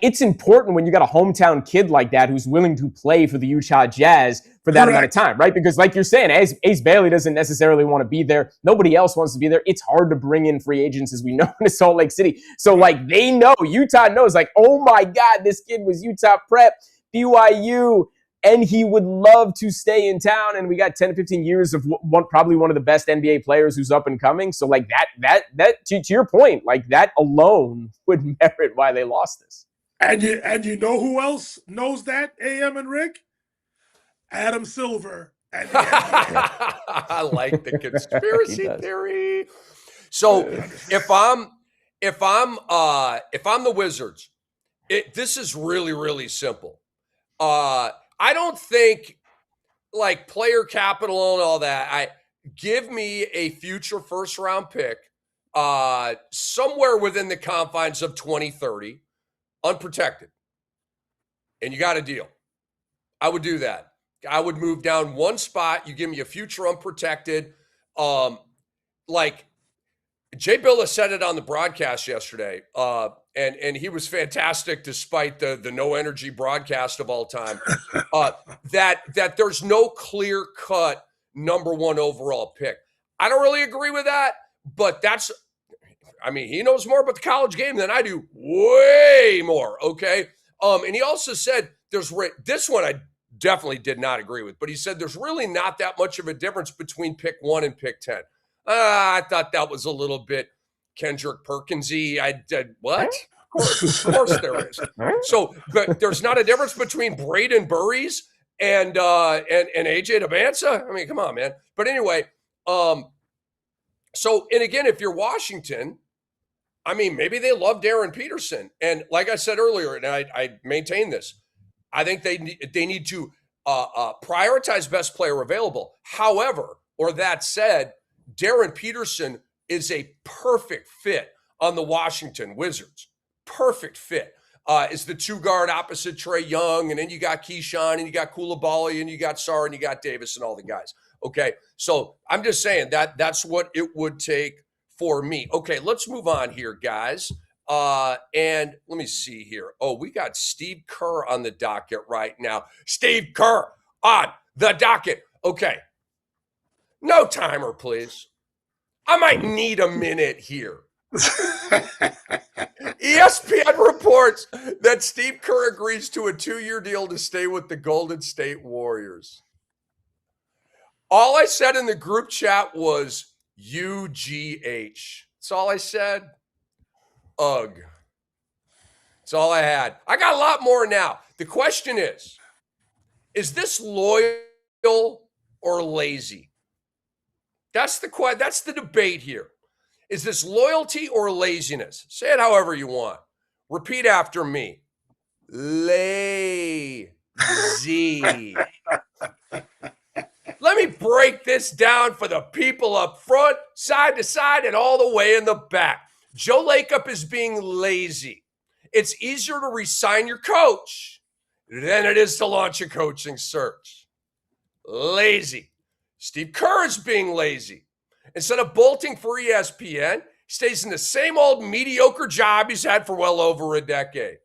It's important when you got a hometown kid like that who's willing to play for the Utah Jazz for that amount of time, right? Because like you're saying, Ace Bailey doesn't necessarily want to be there. Nobody else wants to be there. It's hard to bring in free agents, as we know, in Salt Lake City. So, they know, Utah knows, oh my God, this kid was Utah Prep, BYU, and he would love to stay in town. And we got 10 to 15 years of probably one of the best NBA players who's up and coming. So, that to your point, that alone would merit why they lost this. And you know who else knows that, AM and Rick? Adam Silver. And I like the conspiracy theory. So if I'm the Wizards, this is really, really simple. I don't think like player capital and all that. Give me a future first round pick somewhere within the confines of 2030, unprotected. And you got a deal. I would do that. I would move down one spot. You give me a future unprotected. Like Jay Billis said it on the broadcast yesterday, and he was fantastic despite the no energy broadcast of all time. That there's no clear cut number one overall pick. I don't really agree with that, but he knows more about the college game than I do, way more. Okay, and he also said this one I definitely did not agree with, but he said there's really not that much of a difference between pick 1 and pick 10. I thought that was a little bit Kendrick Perkinsy. I did what? Of course there is. So, but there's not a difference between Braden Burries and AJ Demancia. I mean, come on, man. But anyway, so and again, if you're Washington, I mean, maybe they love Darryn Peterson, and like I said earlier, and I maintain this. I think they need to prioritize best player available. However, or that said, Darryn Peterson is a perfect fit on the Washington Wizards. Perfect fit. Is the 2-guard opposite Trae Young, and then you got Keyshawn, and you got Coulibaly, and you got Sarr, and you got Davis, and all the guys. Okay, so I'm just saying that's what it would take for me. Okay, let's move on here, guys. And let me see here. Oh, we got Steve Kerr on the docket right now. Steve Kerr on the docket. Okay. No timer, please. I might need a minute here. ESPN reports that Steve Kerr agrees to a 2-year deal to stay with the Golden State Warriors. All I said in the group chat was UGH. That's all I said. Ugh. That's all I had. I got a lot more now. The question is this loyal or lazy? That's the debate here. Is this loyalty or laziness? Say it however you want. Repeat after me. Lazy. Let me break this down for the people up front, side to side, and all the way in the back. Joe Lacob is being lazy. It's easier to resign your coach than it is to launch a coaching search. Lazy. Steve Kerr is being lazy. Instead of bolting for ESPN, he stays in the same old mediocre job he's had for well over a decade.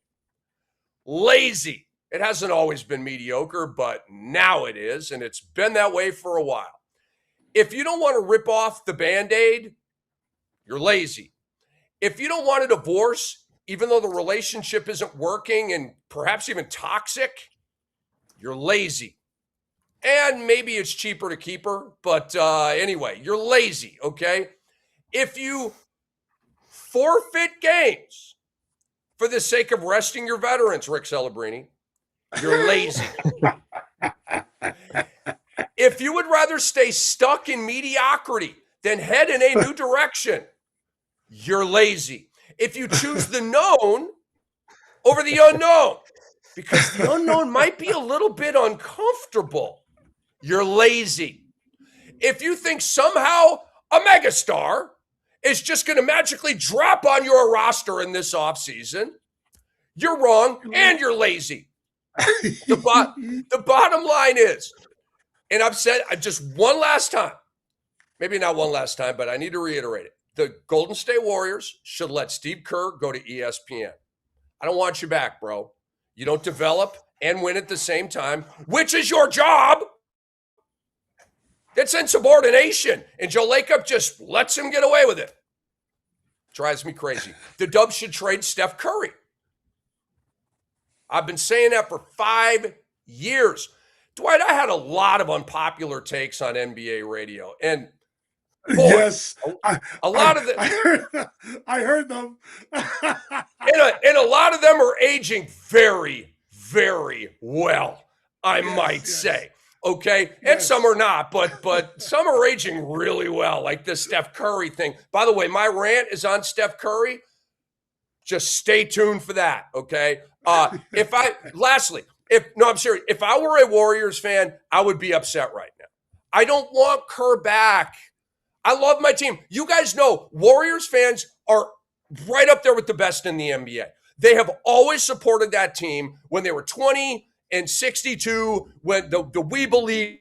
Lazy. It hasn't always been mediocre, but now it is, and it's been that way for a while. If you don't want to rip off the Band-Aid, you're lazy. If you don't want a divorce, even though the relationship isn't working and perhaps even toxic, you're lazy. And maybe it's cheaper to keep her, but anyway, you're lazy, okay? If you forfeit games for the sake of resting your veterans, Rick Celebrini, you're lazy. If you would rather stay stuck in mediocrity than head in a new direction, you're lazy. If you choose the known over the unknown, because the unknown might be a little bit uncomfortable, you're lazy. If you think somehow a megastar is just going to magically drop on your roster in this offseason, you're wrong and you're lazy. The bottom line is, and I've said just one last time, maybe not one last time, but I need to reiterate it. The Golden State Warriors should let Steve Kerr go to ESPN. I don't want you back, bro. You don't develop and win at the same time, which is your job. That's insubordination. And Joe Lacob just lets him get away with it. Drives me crazy. The Dubs should trade Steph Curry. I've been saying that for 5 years. Dwight, I had a lot of unpopular takes on NBA radio. And boy, yes, a lot of them. I heard them. and a lot of them are aging very, very well, I might say. Okay, and some are not, but some are aging really well, like this Steph Curry thing. By the way, my rant is on Steph Curry. Just stay tuned for that, okay? Lastly, No, I'm serious. If I were a Warriors fan, I would be upset right now. I don't want Kerr back. I love my team. You guys know Warriors fans are right up there with the best in the NBA. They have always supported that team when they were 20 and 62, when the We Believe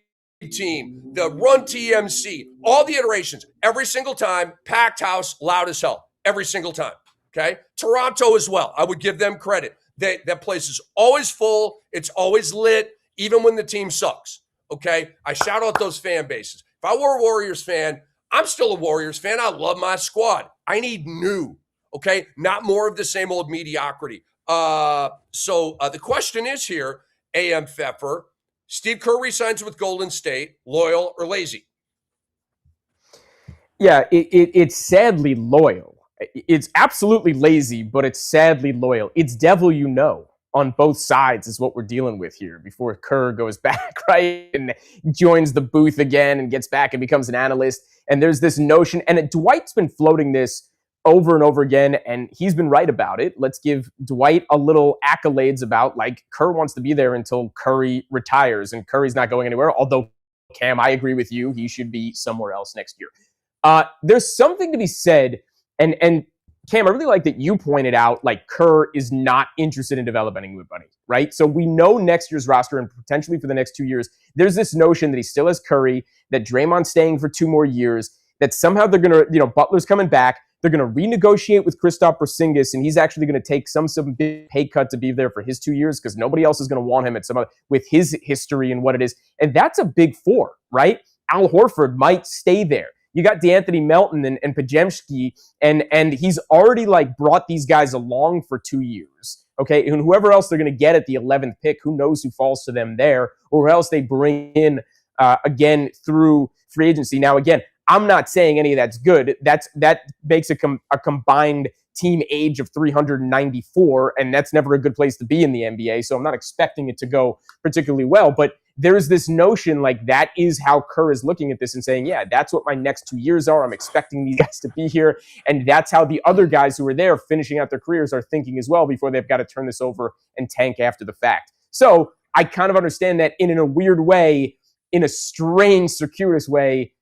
team, the Run TMC, all the iterations, every single time, packed house, loud as hell, every single time. Okay. Toronto as well. I would give them credit. That place is always full. It's always lit, even when the team sucks. Okay. I shout out those fan bases. If I were a Warriors fan, I'm still a Warriors fan. I love my squad. I need new, okay? Not more of the same old mediocrity. So the question is here, AM Pfeffer, Steve Kerr resigns with Golden State, loyal or lazy? Yeah, it's sadly loyal. It's absolutely lazy, but it's sadly loyal. It's devil you know on both sides is what we're dealing with here before Kerr goes back, right? And joins the booth again and gets back and becomes an analyst. And there's this notion, and Dwight's been floating this over and over again, and he's been right about it. Let's give Dwight a little accolades about, like, Kerr wants to be there until Curry retires, and Curry's not going anywhere. Although, Cam, I agree with you. He should be somewhere else next year. There's something to be said, and Cam, I really like that you pointed out, like, Kerr is not interested in developing anybody, right? So we know next year's roster and potentially for the next 2 years, there's this notion that he still has Curry, that Draymond's staying for 2 more years, that somehow they're going to, Butler's coming back, they're going to renegotiate with Kristaps Porzingis, and he's actually going to take some big pay cut to be there for his 2 years because nobody else is going to want him at some other, with his history and what it is. And that's a big 4, right? Al Horford might stay there. You got DeAnthony Melton and Podziemski, and he's already, like, brought these guys along for 2 years, okay? And whoever else they're going to get at the 11th pick, who knows who falls to them there, or who else they bring in again through free agency. Now, again, I'm not saying any of that's good. That makes a combined team age of 394, and that's never a good place to be in the NBA, so I'm not expecting it to go particularly well, but there's this notion, like, that is how Kerr is looking at this and saying, yeah, that's what my next 2 years are. I'm expecting these guys to be here. And that's how the other guys who are there finishing out their careers are thinking as well before they've got to turn this over and tank after the fact. So I kind of understand that in a weird way, in a strange, circuitous way,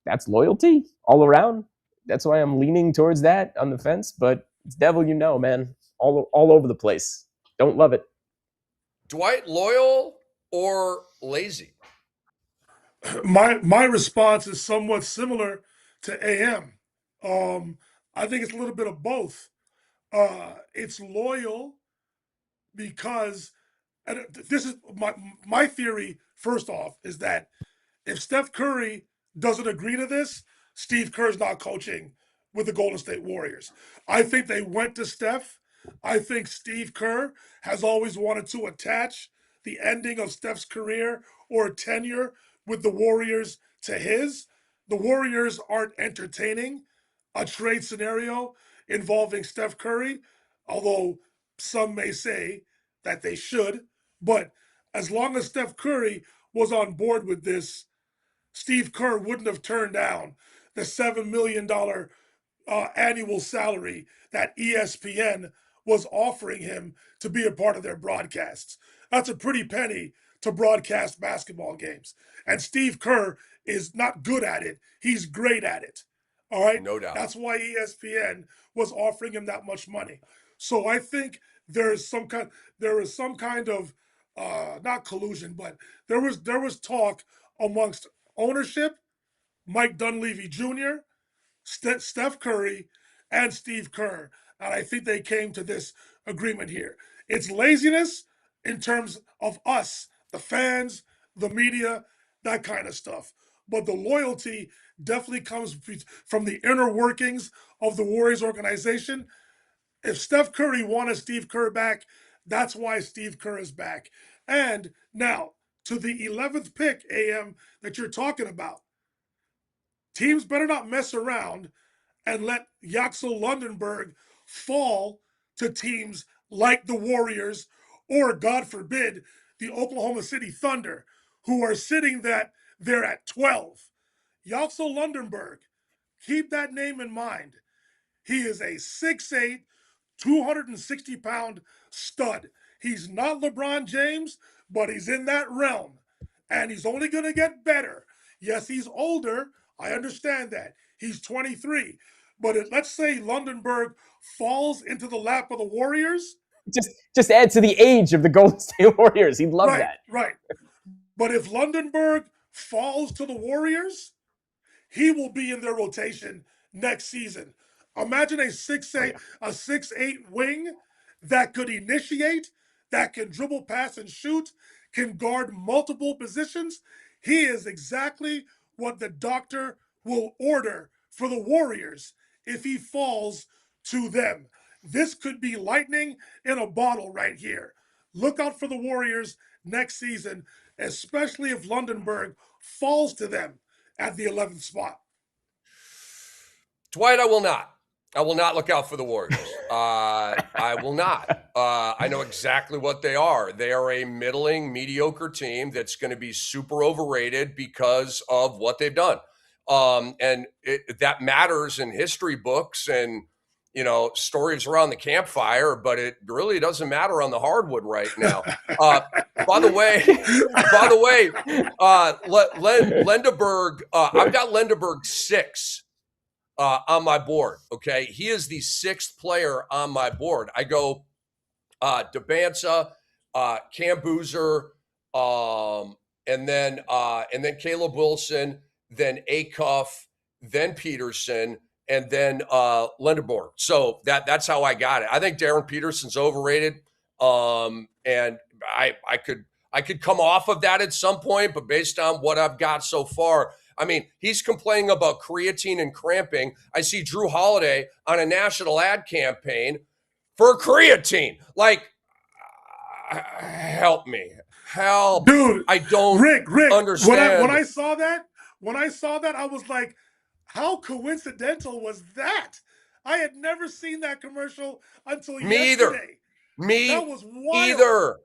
that's loyalty all around. That's why I'm leaning towards that on the fence. But it's devil you know, man. All over the place. Don't love it. Dwight, loyal or lazy? My response is somewhat similar to AM. I think it's a little bit of both. It's loyal because, and this is my theory, first off, is that if Steph Curry doesn't agree to this, Steve Kerr's not coaching with the Golden State Warriors. I think they went to Steph. I think Steve Kerr has always wanted to attach the ending of Steph's career or tenure with the Warriors to his. The Warriors aren't entertaining a trade scenario involving Steph Curry, although some may say that they should. But as long as Steph Curry was on board with this, Steve Kerr wouldn't have turned down the $7 million annual salary that ESPN was offering him to be a part of their broadcasts. That's a pretty penny to broadcast basketball games. And Steve Kerr is not good at it. He's great at it. All right? No doubt. That's why ESPN was offering him that much money. So I think there is some kind of not collusion, but there was talk amongst ownership, Mike Dunleavy Jr., Steph Curry, and Steve Kerr. And I think they came to this agreement here. It's laziness in terms of us, the fans, the media, that kind of stuff. But the loyalty definitely comes from the inner workings of the Warriors organization. If Steph Curry wanted Steve Kerr back, that's why Steve Kerr is back. And now, to the 11th pick, AM, that you're talking about, teams better not mess around and let YAXEL Lundenberg fall to teams like the Warriors or, God forbid, the Oklahoma City Thunder, who are sitting there at 12. YAXEL Lundenberg, keep that name in mind. He is a 6'8", 260-pound stud. He's not LeBron James, but he's in that realm. And he's only going to get better. Yes, he's older. I understand that. He's 23. But let's say Lundenberg falls into the lap of the Warriors. Just add to the age of the Golden State Warriors. He'd love that. Right. But if Lundenberg falls to the Warriors, he will be in their rotation next season. Imagine a 6'8" wing that could initiate, that can dribble, pass, and shoot, can guard multiple positions. He is exactly what the doctor will order for the Warriors if he falls to them. This could be lightning in a bottle right here. Look out for the Warriors next season, especially if Lundenberg falls to them at the 11th spot. Dwight, I will not. I will not look out for the Warriors. I will not. I know exactly what they are. They are a middling, mediocre team that's going to be super overrated because of what they've done. And that matters in history books and, you know, stories around the campfire, but it really doesn't matter on the hardwood right now. By the way, Lendeborg, I've got Lendeborg 6 on my board. Okay, he is the 6th player on my board. I go Debanza, Cam Boozer, and then Caleb Wilson, then Acuff, then Peterson, and then Lendeborg. So that's how I got it. I think Darren Peterson's overrated. And I could come off of that at some point, but based on what I've got so far, I mean, he's complaining about creatine and cramping. I see Drew Holiday on a national ad campaign for creatine. Like, help me. Help. Dude, I don't Rick, understand. When I saw that, I was like, how coincidental was that? I had never seen that commercial until yesterday. That was wild. Either.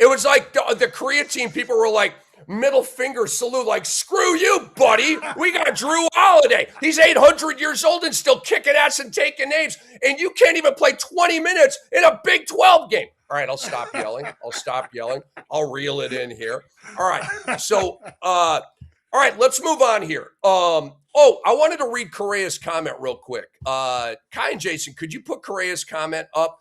It was like the creatine people were like, middle finger salute, like, screw you, buddy. We got Drew Holiday. He's 800 years old and still kicking ass and taking names. And you can't even play 20 minutes in a Big 12 game. All right, I'll stop yelling. I'll reel it in here. All right. So, all right, let's move on here. I wanted to read Correa's comment real quick. Kai and Jason, could you put Correa's comment up?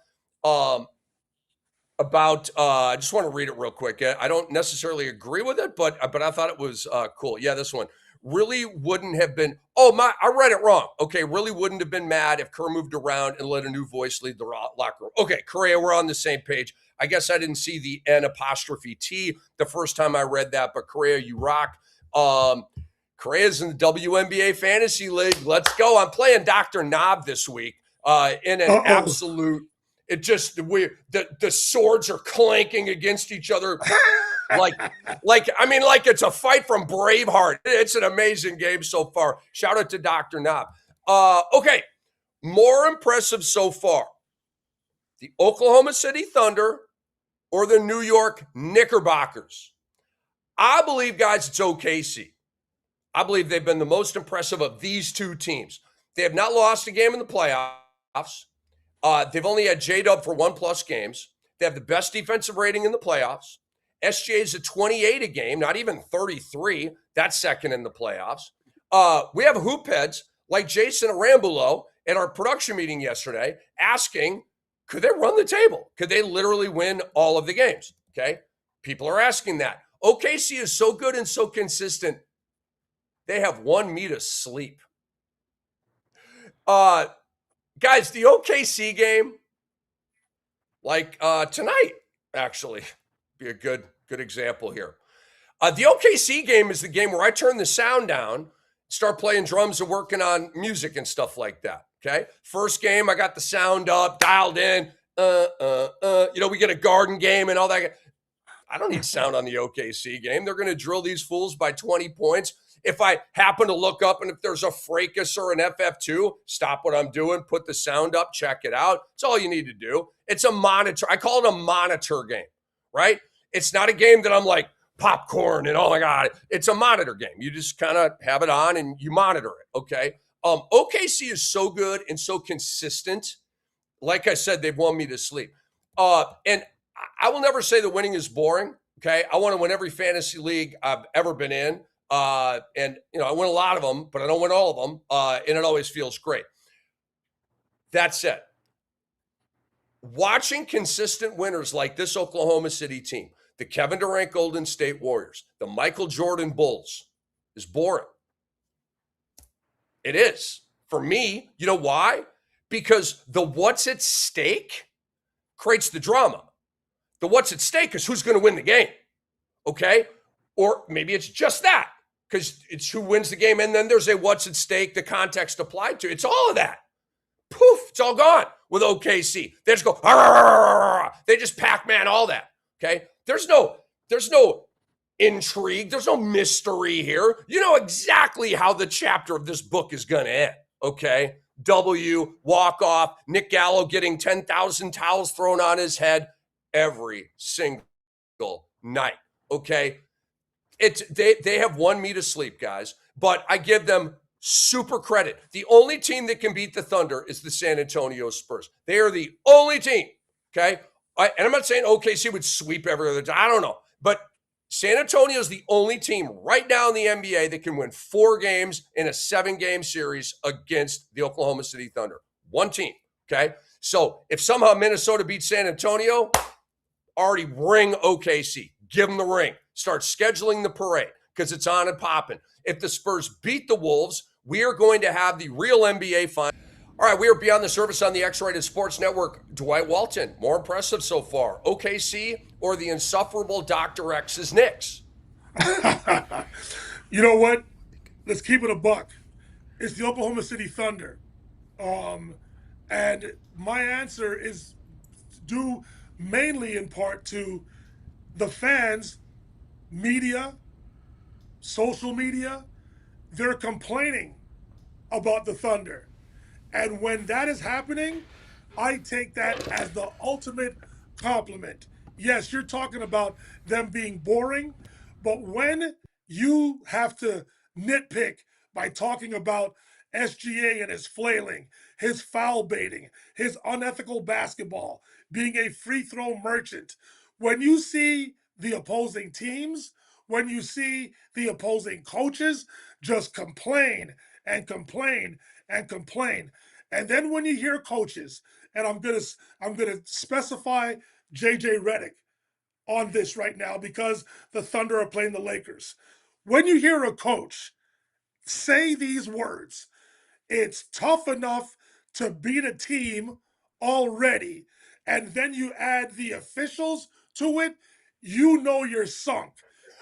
About I just want to read it real quick. I don't necessarily agree with it, but I thought it was cool. Yeah, this one really wouldn't have been. I read it wrong. Okay, really wouldn't have been mad if Kerr moved around and let a new voice lead the locker room. Okay, Correa, we're on the same page. I guess I didn't see the N''T the first time I read that, but Correa, you rock. Correa's in the WNBA Fantasy League. Let's go. I'm playing Dr. Knob this week in an absolute. It just the swords are clanking against each other, like it's a fight from Braveheart. It's an amazing game so far. Shout out to Dr. Knob. Okay, more impressive so far: the Oklahoma City Thunder or the New York Knickerbockers. I believe, guys, it's OKC. I believe they've been the most impressive of these two teams. They have not lost a game in the playoffs. They've only had J-Dub for 1+ games. They have the best defensive rating in the playoffs. SGA is at 28 a game, not even 33. That's second in the playoffs. We have hoop heads like Jason Arambulo at our production meeting yesterday asking, could they run the table? Could they literally win all of the games? Okay. People are asking that. OKC is so good and so consistent. They have won me to sleep. Guys, the OKC game, like tonight, actually, be a good example here. The OKC game is the game where I turn the sound down, start playing drums and working on music and stuff like that, okay? First game, I got the sound up, dialed in, we get a Garden game and all that. I don't need sound on the OKC game. They're going to drill these fools by 20 points. If I happen to look up and if there's a fracas or an FF2, stop what I'm doing, put the sound up, check it out. It's all you need to do. It's a monitor. I call it a monitor game, right? It's not a game that I'm like popcorn and oh my God. It's a monitor game. You just kind of have it on and you monitor it, okay? OKC is so good and so consistent. Like I said, they've won me to sleep. And I will never say that winning is boring. Okay. I want to win every fantasy league I've ever been in. And, you know, I win a lot of them, but I don't win all of them. And it always feels great. That said, watching consistent winners like this Oklahoma City team, the Kevin Durant Golden State Warriors, the Michael Jordan Bulls, is boring. It is. For me, you know why? Because the what's at stake creates the drama. The what's at stake is who's going to win the game, okay? Or maybe it's just that, because it's who wins the game, and then there's a what's at stake, the context applied to. It's all of that. Poof, it's all gone with OKC. They just go, they just Pac-Man all that, okay? There's no intrigue. There's no mystery here. You know exactly how the chapter of this book is going to end, okay? W, walk off, Nick Gallo getting 10,000 towels thrown on his head every single night, okay? They have won me to sleep, guys, but I give them super credit. The only team that can beat the Thunder is the San Antonio Spurs. They are the only team, okay? And I'm not saying OKC would sweep every other time. I don't know, but San Antonio is the only team right now in the NBA that can win 4 games in a 7-game series against the Oklahoma City Thunder. One team, okay? So if somehow Minnesota beats San Antonio, already ring OKC. Give them the ring. Start scheduling the parade because it's on and popping. If the Spurs beat the Wolves, we are going to have the real NBA final. All right, we are beyond the surface on the X-Rated Sports Network. Dwight Walton, more impressive so far, OKC or the insufferable Dr. X's Knicks? You know what? Let's keep it a buck. It's the Oklahoma City Thunder. And my answer is due mainly in part to the fans, media, social media. They're complaining about the Thunder. And when that is happening, I take that as the ultimate compliment. Yes, you're talking about them being boring, but when you have to nitpick by talking about SGA and his flailing, his foul baiting, his unethical basketball, being a free throw merchant, when you see the opposing teams, when you see the opposing coaches just complain and complain and complain, and then when you hear coaches, and I'm gonna specify JJ Redick on this right now because the Thunder are playing the Lakers. When you hear a coach say these words, it's tough enough to beat a team already, and then you add the officials to it, you know you're sunk.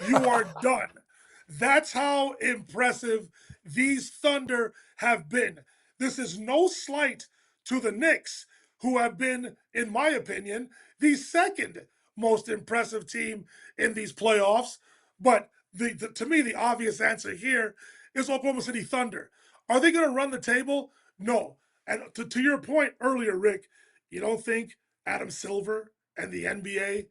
You are done. That's how impressive these Thunder have been. This is no slight to the Knicks, who have been, in my opinion, the second most impressive team in these playoffs. But to me, the obvious answer here is Oklahoma City Thunder. Are they going to run the table? No. And to your point earlier, Rick, you don't think Adam Silver and the NBA,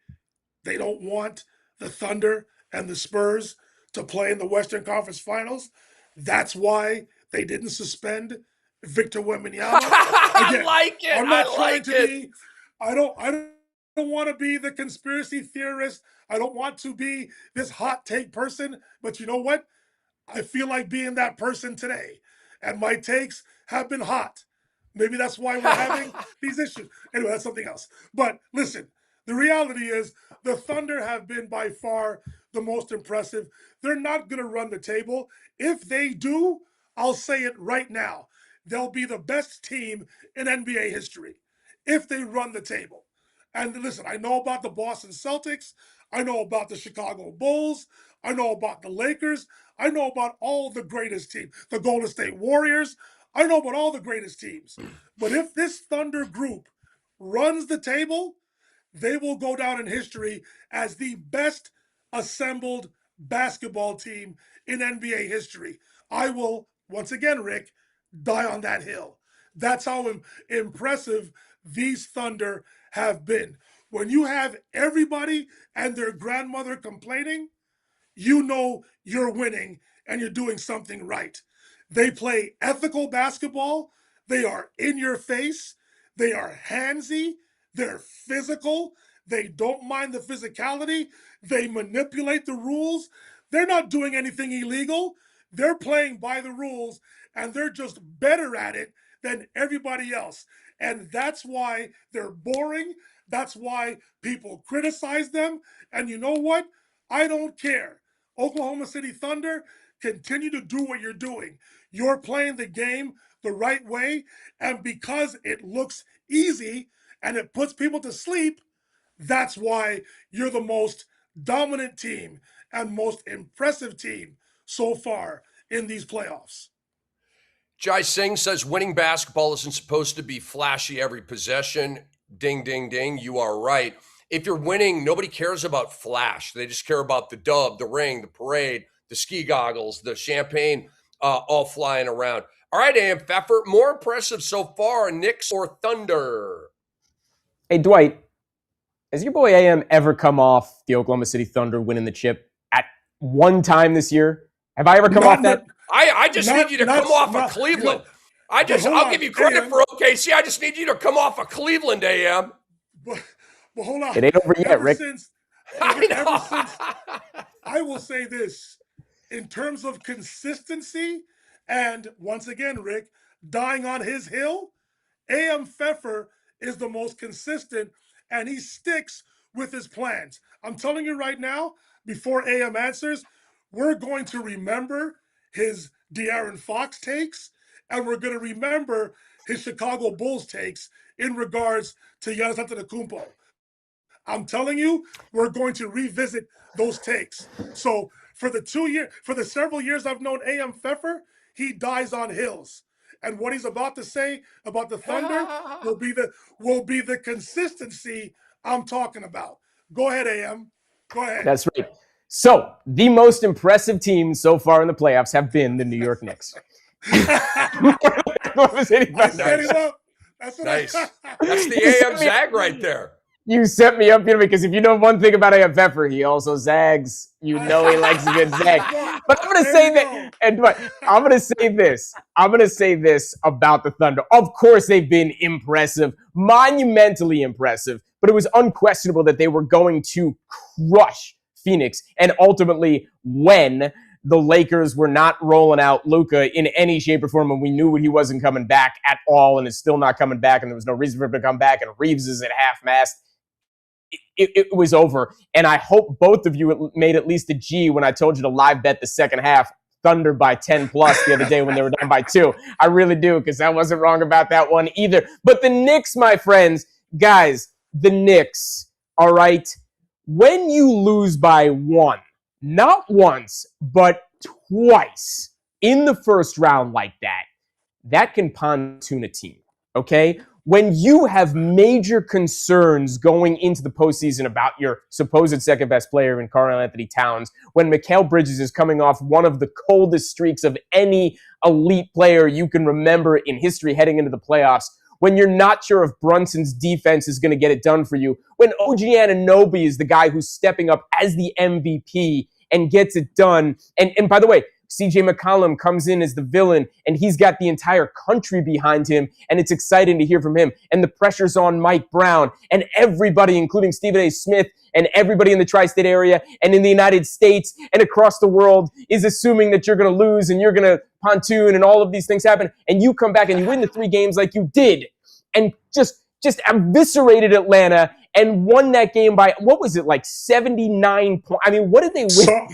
they don't want the Thunder and the Spurs to play in the Western Conference Finals? That's why they didn't suspend Victor Wembanyama. I like it. I'm not trying to be. I don't want to be the conspiracy theorist. I don't want to be this hot take person. But you know what? I feel like being that person today, and my takes have been hot. Maybe that's why we're having these issues. Anyway, that's something else. But listen, the reality is the Thunder have been by far the most impressive. They're not going to run the table. If they do, I'll say it right now. They'll be the best team in NBA history if they run the table. And listen, I know about the Boston Celtics. I know about the Chicago Bulls. I know about the Lakers. I know about all the greatest teams, the Golden State Warriors. I know about all the greatest teams. But if this Thunder group runs the table, they will go down in history as the best assembled basketball team in NBA history. I will, once again, Rick, die on that hill. That's how impressive these Thunder have been. When you have everybody and their grandmother complaining, you know you're winning and you're doing something right. They play ethical basketball. They are in your face. They are handsy. They're physical. They don't mind the physicality. They manipulate the rules. They're not doing anything illegal. They're playing by the rules, and they're just better at it than everybody else. And that's why they're boring. That's why people criticize them. And you know what? I don't care. Oklahoma City Thunder, continue to do what you're doing. You're playing the game the right way. And because it looks easy and it puts people to sleep, that's why you're the most dominant team and most impressive team so far in these playoffs. Jai Singh says winning basketball isn't supposed to be flashy every possession. Ding, ding, ding. You are right. If you're winning, nobody cares about flash. They just care about the dub, the ring, the parade, the ski goggles, the champagne all flying around. All right, AM Pfeffer, more impressive so far, Knicks or Thunder? Hey, Dwight, has your boy AM ever come off the Oklahoma City Thunder winning the chip at one time this year? Have I ever come off that? I just need you to come off of Cleveland. I'll give you credit for OKC. I just need you to come off of Cleveland, AM. But hold on. It ain't over yet, Rick. I will say this. In terms of consistency, and once again, Rick, dying on his hill, AM Pfeffer is the most consistent, and he sticks with his plans. I'm telling you right now, before AM answers, we're going to remember his De'Aaron Fox takes, and we're going to remember his Chicago Bulls takes in regards to Giannis Antetokounmpo. I'm telling you, we're going to revisit those takes. So for the several years I've known AM Pfeffer, he dies on hills. And what he's about to say about the Thunder will be the consistency I'm talking about. Go ahead, AM. Go ahead. That's right. So the most impressive teams so far in the playoffs have been the New York Knicks. Nice. That's the AM Zag right there. You set me up here because if you know one thing about AM Pfeffer, he also zags. You know he likes a good zag. But I'm going to say that, and I'm going to say this. I'm going to say this about the Thunder. Of course, they've been impressive, monumentally impressive, but it was unquestionable that they were going to crush Phoenix. And ultimately, when the Lakers were not rolling out LUKA in any shape or form, and we knew he wasn't coming back at all, and is still not coming back, and there was no reason for him to come back, and REAVES is at half-mast, it was over. And I hope both of you made at least a G when I told you to live bet the second half Thunder by 10 plus the other day when they were down by 2. I really do, because I wasn't wrong about that one either. But the Knicks, my friends, guys, the Knicks, all right, when you lose by 1, not once, but twice in the first round like that, that can pontoon a team, okay? When you have major concerns going into the postseason about your supposed second-best player in Karl-Anthony Towns, when Mikal Bridges is coming off one of the coldest streaks of any elite player you can remember in history heading into the playoffs, when you're not sure if Brunson's defense is going to get it done for you, when OG Anunoby is the guy who's stepping up as the MVP and gets it done, and by the way, CJ McCollum comes in as the villain, and he's got the entire country behind him, and it's exciting to hear from him. And the pressure's on Mike Brown, and everybody, including Stephen A. Smith, and everybody in the tri-state area, and in the United States, and across the world, is assuming that you're going to lose, and you're going to pontoon, and all of these things happen, and you come back and you win the 3 games like you did, and just eviscerated Atlanta, and won that game by, what was it, like 79 points? I mean, what did they win?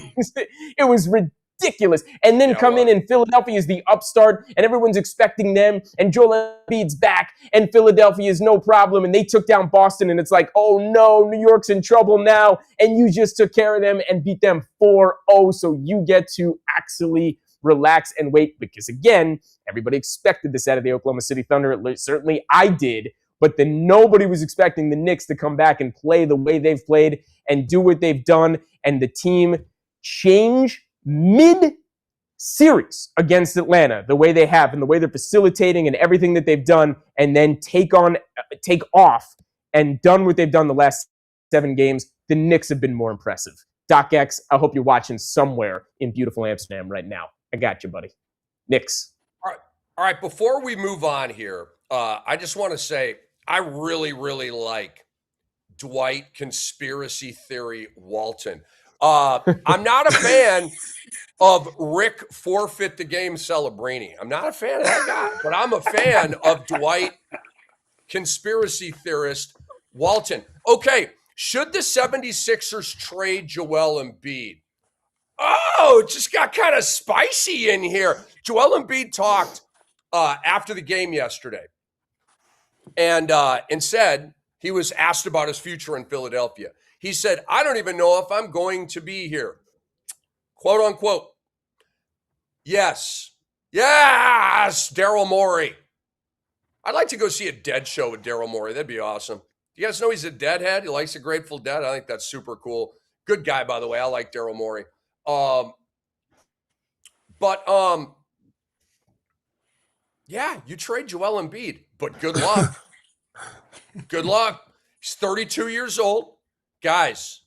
It was ridiculous. And then come in, and Philadelphia is the upstart, and everyone's expecting them, and Joel Embiid's back, and Philadelphia is no problem, and they took down Boston, and it's like, oh no, New York's in trouble now, and you just took care of them and beat them 4-0, so you get to actually relax and wait, because again, everybody expected this out of the Oklahoma City Thunder. At least, certainly I did. But then nobody was expecting the Knicks to come back and play the way they've played and do what they've done, and the team change mid-series against Atlanta the way they have, and the way they're facilitating and everything that they've done, and then take off and done what they've done the last 7 games. The Knicks have been more impressive. Doc X, I hope you're watching somewhere in beautiful Amsterdam right now. I got you, buddy. Knicks. All right. Before we move on here, I just want to say I really, really like Dwight Conspiracy Theory Walton. I'm not a fan of Rick forfeit the game Celebrini. I'm not a fan of that guy, but I'm a fan of Dwight Conspiracy Theorist Walton. Okay, should the 76ers trade Joel Embiid? Oh, it just got kind of spicy in here. Joel Embiid talked after the game yesterday and said he was asked about his future in Philadelphia. He said, I don't even know if I'm going to be here. Quote unquote. Yes, Daryl Morey. I'd like to go see a Dead show with Daryl Morey. That'd be awesome. You guys know he's a Deadhead? He likes the Grateful Dead. I think that's super cool. Good guy, by the way. I like Daryl Morey. Yeah, you trade Joel Embiid, but good luck. Good luck. He's 32 years old. Guys,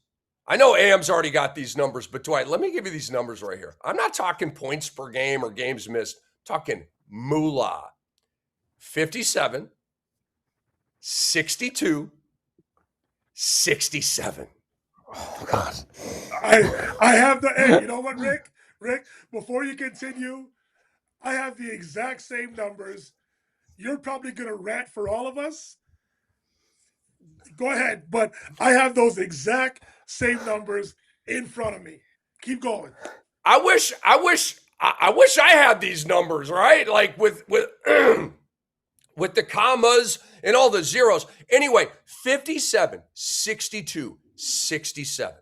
I know AM's already got these numbers, but Dwight, let me give you these numbers right here. I'm not talking points per game or games missed. I'm talking moolah. 57, 62, 67. Oh, God. I have the, hey, you know what, Rick? Rick, before you continue, I have the exact same numbers. You're probably going to rant for all of us. Go ahead, but I have those exact same numbers in front of me. Keep going. I wish I had these numbers, right? Like with with the commas and all the zeros. Anyway, 57, 62, 67.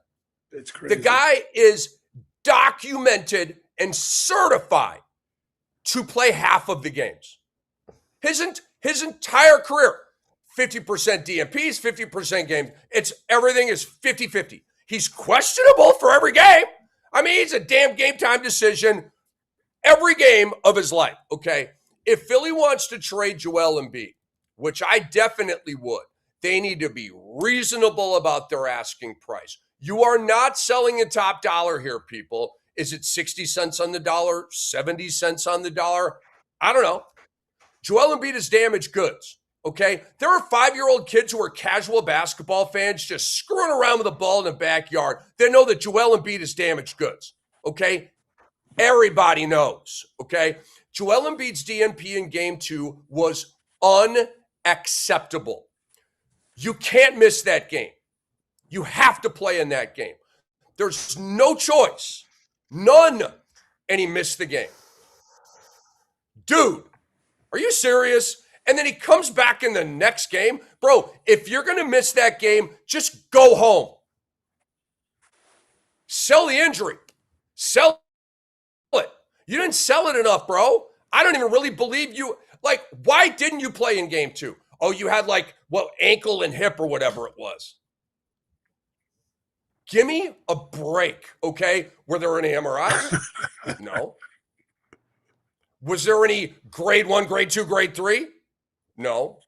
It's crazy. The guy is documented and certified to play half of the games. His entire career, 50% DNPs, 50% games. Everything is 50-50. He's questionable for every game. I mean, he's a damn game time decision every game of his life, okay? If Philly wants to trade Joel Embiid, which I definitely would, they need to be reasonable about their asking price. You are not selling a top dollar here, people. Is it 60 cents on the dollar, 70 cents on the dollar? I don't know. Joel Embiid is damaged goods, okay? There are 5-year-old kids who are casual basketball fans just screwing around with a ball in the backyard. They know that Joel Embiid is damaged goods, okay? Everybody knows, okay? Joel Embiid's DNP in Game 2 was unacceptable. You can't miss that game. You have to play in that game. There's no choice. None. And he missed the game. Dude, are you serious? And then he comes back in the next game. Bro, if you're going to miss that game, just go home. Sell the injury. Sell it. You didn't sell it enough, bro. I don't even really believe you. Like, why didn't you play in Game 2? Oh, you had ankle and hip or whatever it was. Give me a break, okay? Were there any MRIs? No. Was there any grade 1, grade 2, grade 3? No.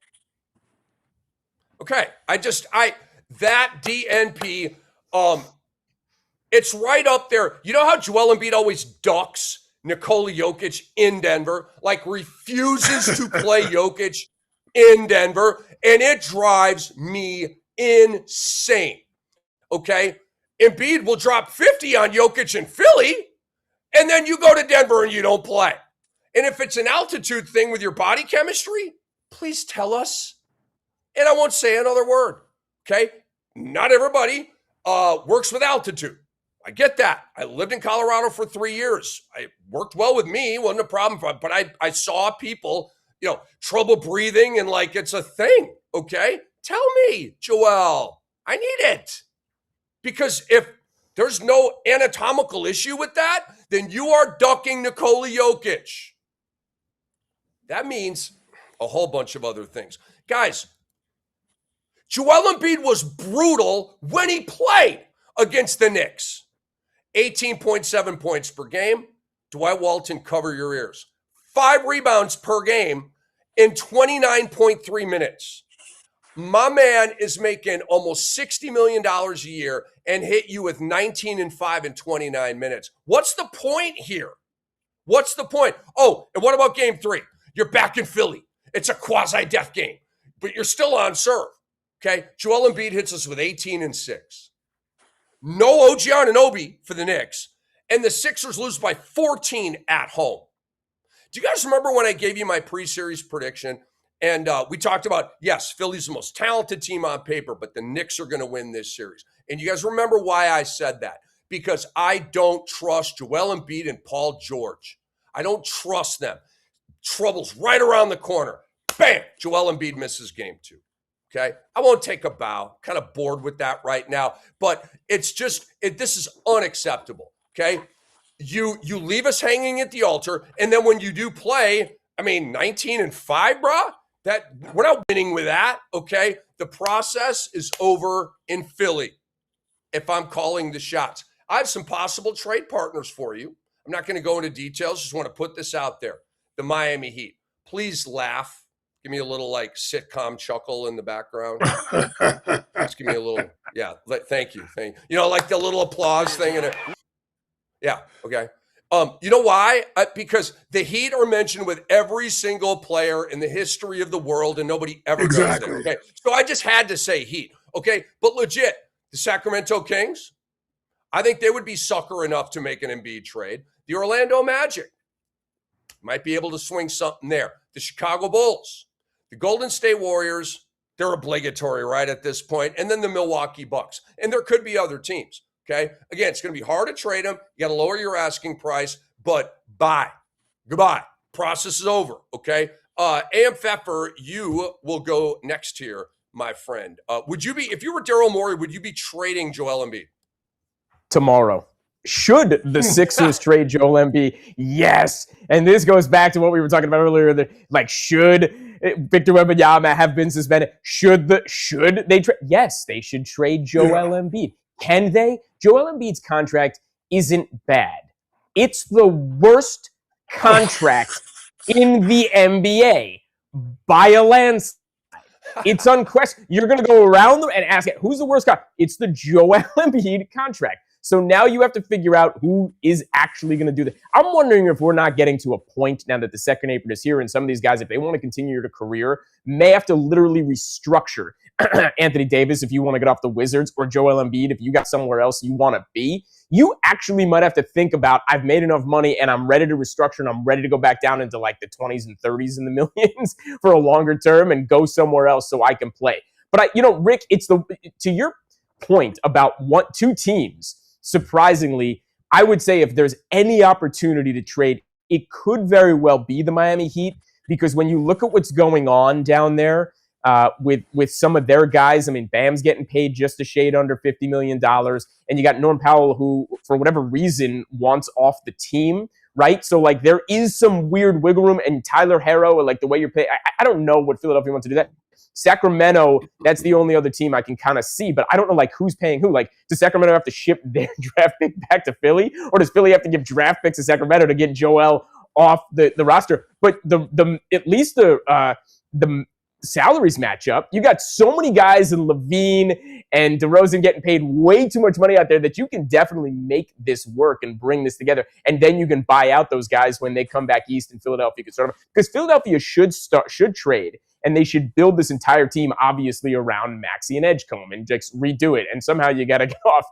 Okay, that DNP, it's right up there. You know how Joel Embiid always ducks Nikola Jokic in Denver? Like refuses to play Jokic in Denver, and it drives me insane, okay? Embiid will drop 50 on Jokic in Philly, and then you go to Denver and you don't play. And if it's an altitude thing with your body chemistry, please tell us. And I won't say another word, okay? Not everybody works with altitude. I get that. I lived in Colorado for 3 years. I worked well with me. Wasn't a problem. But I saw people, trouble breathing and it's a thing, okay? Tell me, Joel. I need it. Because if there's no anatomical issue with that, then you are ducking Nikola Jokic. That means a whole bunch of other things. Guys, Joel Embiid was brutal when he played against the Knicks. 18.7 points per game. Dwight Walton, cover your ears. 5 rebounds per game in 29.3 minutes. My man is making almost $60 million a year and hit you with 19 and 5 in 29 minutes. What's the point here? What's the point? Oh, and what about Game 3? You're back in Philly. It's a quasi-death game, but you're still on serve. Okay, Joel Embiid hits us with 18 and 6. No OG Anunoby for the Knicks, and the Sixers lose by 14 at home. Do you guys remember when I gave you my pre-series prediction? And we talked about, yes, Philly's the most talented team on paper, but the Knicks are going to win this series. And you guys remember why I said that? Because I don't trust Joel Embiid and Paul George. I don't trust them. Trouble's right around the corner. Bam! Joel Embiid misses game 2. Okay? I won't take a bow. Kind of bored with that right now. But it's just, this is unacceptable. Okay? You leave us hanging at the altar, and then when you do play, I mean, 19 and 5, bro. That we're not winning with that. Okay? The process is over in Philly. If I'm calling the shots, I have some possible trade partners for you. I'm not going to go into details. Just want to put this out there. The Miami Heat. Please laugh. Give me a little like sitcom chuckle in the background. Just give me a little, yeah. Thank you. You know, like the little applause thing in it. Yeah. Okay. You know why? Because the Heat are mentioned with every single player in the history of the world, and nobody ever does that. Okay. So I just had to say Heat. Okay. But legit, the Sacramento Kings, I think they would be sucker enough to make an Embiid trade. The Orlando Magic might be able to swing something there. The Chicago Bulls, the Golden State Warriors, they're obligatory right at this point. And then the Milwaukee Bucks. And there could be other teams. Okay. Again, it's going to be hard to trade them. You got to lower your asking price, but bye. Goodbye. Process is over. Okay. AM Pfeffer, you will go next here, my friend. Would you be, if you were Daryl Morey, would you be trading Joel Embiid? Tomorrow. Should the Sixers trade Joel Embiid? Yes. And this goes back to what we were talking about earlier. That, like, should Victor Wembanyama have been suspended? Should they trade? Yes, they should trade Joel Embiid. Can they? Joel Embiid's contract isn't bad. It's the worst contract in the NBA by a landslide. It's unquestioned. You're going to go around them and ask it, who's the worst guy? It's the Joel Embiid contract. So now you have to figure out who is actually going to do that. I'm wondering if we're not getting to a point now that the second apron is here, and some of these guys, if they want to continue their career, may have to literally restructure Anthony Davis if you want to get off the Wizards, or Joel Embiid if you got somewhere else you want to be. You actually might have to think about, I've made enough money and I'm ready to restructure and I'm ready to go back down into like the 20s and 30s in the millions for a longer term and go somewhere else so I can play. But Rick, it's to your point about two teams. Surprisingly, I would say if there's any opportunity to trade, it could very well be the Miami Heat, because when you look at what's going on down there with some of their guys, I mean, Bam's getting paid just a shade under $50 million, and you got Norm Powell, who, for whatever reason, wants off the team, right? So, like, there is some weird wiggle room, and Tyler Herro, like, the way you're paying, I don't know what Philadelphia wants to do that. Sacramento, that's the only other team I can kind of see, but I don't know, like, who's paying who. Like, does Sacramento have to ship their draft pick back to Philly, or does Philly have to give draft picks to Sacramento to get Joel off the roster? But at least the salaries match up. You got so many guys in Levine and DeRozan getting paid way too much money out there that you can definitely make this work and bring this together. And then you can buy out those guys when they come back east, and Philadelphia can start them. Because Philadelphia should trade. And they should build this entire team, obviously, around Maxey and Edgecombe and just redo it. And somehow you got to get off,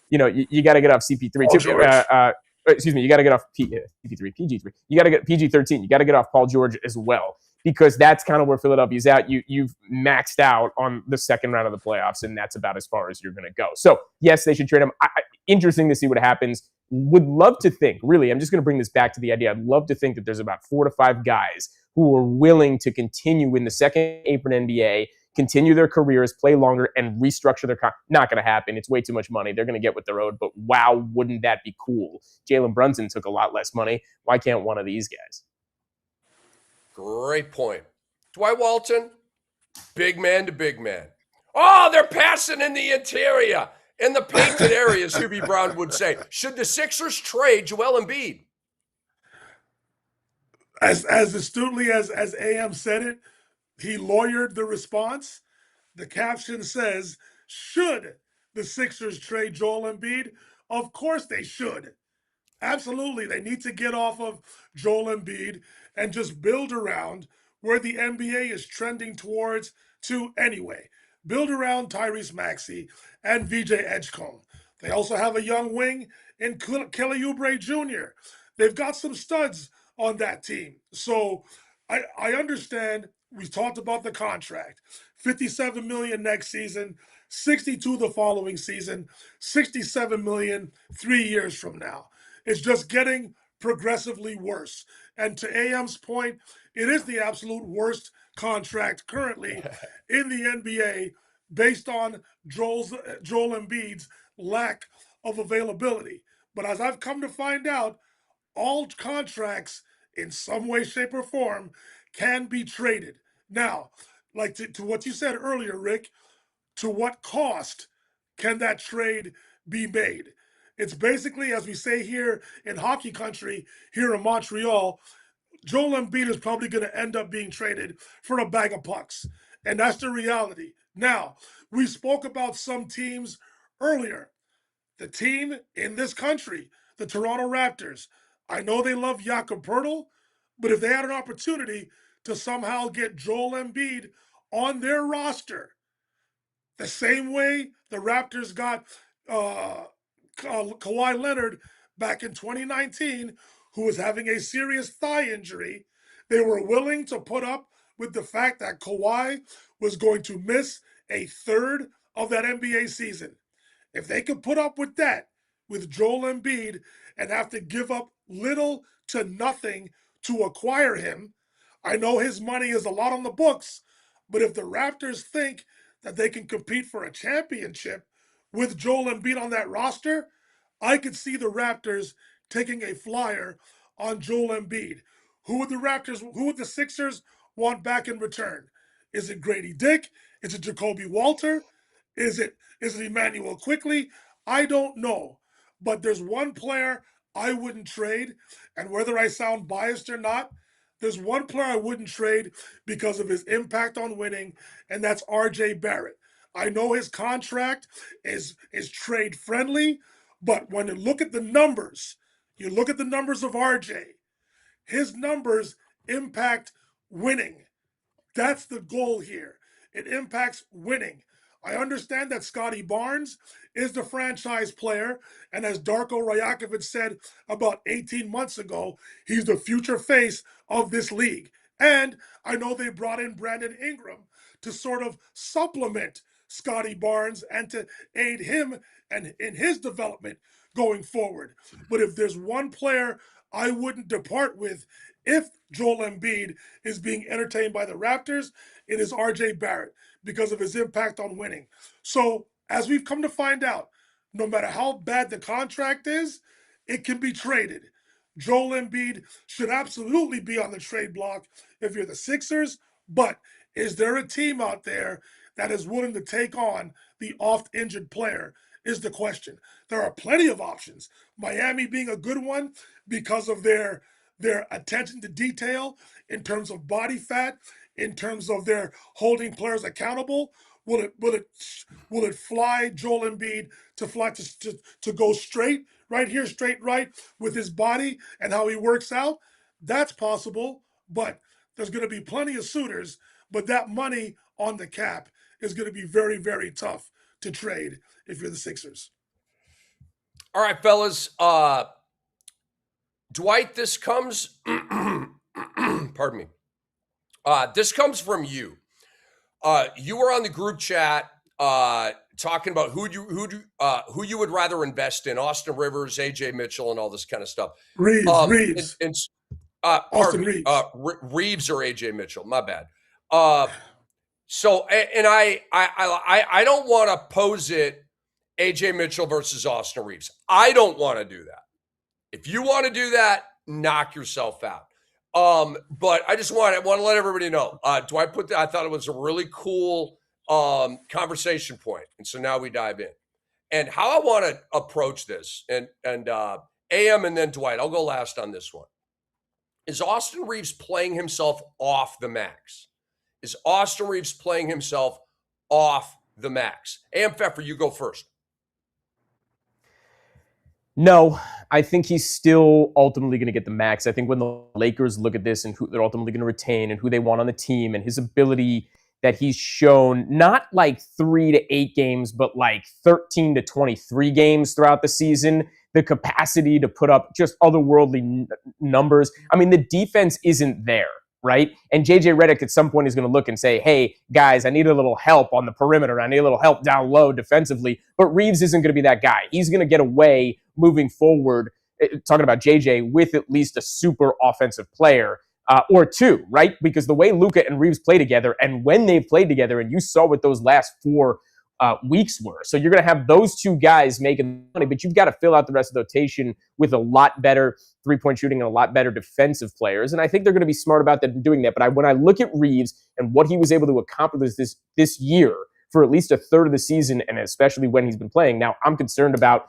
you got to get off CP3 too. Excuse me, you got to get off CP3, PG3. You got to get PG13. You got to get off Paul George as well, because that's kind of where Philadelphia's at. You've maxed out on the second round of the playoffs, and that's about as far as you're going to go. So yes, they should trade him. Interesting to see what happens. Would love to think, really, I'm just going to bring this back to the idea. I'd love to think that there's about 4 to 5 guys who are willing to continue in the second apron NBA, continue their careers, play longer, and restructure their contract. Not going to happen. It's way too much money. They're going to get what they're owed, but wow, wouldn't that be cool? Jalen Brunson took a lot less money. Why can't one of these guys? Great point. Dwight Walton, big man to big man. Oh, they're passing in the interior, in the painted areas, Hubie Brown would say. Should the Sixers trade Joel Embiid? As astutely as AM said it, he lawyered the response. The caption says, should the Sixers trade Joel Embiid? Of course they should. Absolutely. They need to get off of Joel Embiid and just build around where the NBA is trending towards to anyway. build around Tyrese Maxey and VJ Edgecombe. They also have a young wing in Kelly Oubre Jr. They've got some studs on that team. So I understand. We talked about the contract. $57 million next season, 62 the following season, 67 million 3 years from now. It's just getting progressively worse. And to AM's point, it is the absolute worst contract currently in the NBA based on Joel Embiid's lack of availability. But as I've come to find out, all contracts in some way, shape, or form can be traded. Now, like to what you said earlier, Rick, to what cost can that trade be made? It's basically, as we say here in hockey country, here in Montreal, Joel Embiid is probably going to end up being traded for a bag of pucks. And that's the reality. Now, we spoke about some teams earlier. The team in this country, the Toronto Raptors, I know they love Jakob Poeltl, but if they had an opportunity to somehow get Joel Embiid on their roster, the same way the Raptors got Kawhi Leonard back in 2019, who was having a serious thigh injury, they were willing to put up with the fact that Kawhi was going to miss a third of that NBA season. If they could put up with that, with Joel Embiid, and have to give up little to nothing to acquire him, I know his money is a lot on the books, but if the Raptors think that they can compete for a championship with Joel Embiid on that roster, I could see the Raptors taking a flyer on Joel Embiid. Who would the Sixers want back in return? Is it Grady Dick? Is it Jacoby Walter? Is it Emmanuel Quickly? I don't know. But there's one player I wouldn't trade, and whether I sound biased or not, there's one player I wouldn't trade because of his impact on winning, and that's RJ Barrett. I know his contract is trade friendly, but when you look at the numbers, of RJ, his numbers impact winning. That's the goal here. It impacts winning. I understand that Scotty Barnes is the franchise player, and as Darko Rajakovic said about 18 months ago, he's the future face of this league. And I know they brought in Brandon Ingram to sort of supplement Scotty Barnes and to aid him and in his development going forward. But if there's one player I wouldn't depart with if Joel Embiid is being entertained by the Raptors, it is RJ Barrett because of his impact on winning. So as we've come to find out, no matter how bad the contract is, it can be traded. Joel Embiid should absolutely be on the trade block if you're the Sixers, but is there a team out there that is willing to take on the oft-injured player is the question. There are plenty of options. Miami being a good one because of their attention to detail in terms of body fat, in terms of their holding players accountable. Will it fly Joel Embiid to go straight right here, straight right with his body and how he works out? That's possible, but there's going to be plenty of suitors. But that money on the cap is going to be very, very tough to trade if you're the Sixers. All right, fellas. Dwight, this comes, pardon me. This comes from you. You were on the group chat talking about who you would rather invest in: Austin Rivers, AJ Mitchell, and all this kind of stuff. Reaves. Austin Reaves. Reaves or AJ Mitchell. My bad. So, and I don't want to pose it AJ Mitchell versus Austin Reaves. I don't want to do that. If you want to do that, knock yourself out. But I just want to let everybody know. Do I put that? I thought it was a really cool conversation point, and so now we dive in. And how I want to approach this, and AM and then Dwight. I'll go last on this one. Is Austin Reaves playing himself off the max? Is Austin Reaves playing himself off the max? AM Pfeffer, you go first. No, I think he's still ultimately going to get the max. I think when the Lakers look at this and who they're ultimately going to retain and who they want on the team and his ability that he's shown not like 3 to 8 games, but like 13 to 23 games throughout the season, the capacity to put up just otherworldly numbers. I mean, the defense isn't there, right? And JJ Redick at some point is going to look and say, hey, guys, I need a little help on the perimeter. I need a little help down low defensively. But Reaves isn't going to be that guy. He's going to get away moving forward, talking about JJ, with at least a super offensive player. Or two, right? Because the way Luka and Reaves play together, and when they played together, and you saw what those last 4 weeks were. So you're going to have those two guys making money, but you've got to fill out the rest of the rotation with a lot better three-point shooting and a lot better defensive players. And I think they're going to be smart about doing that. But when I look at Reaves and what he was able to accomplish this year for at least a third of the season, and especially when he's been playing, now I'm concerned about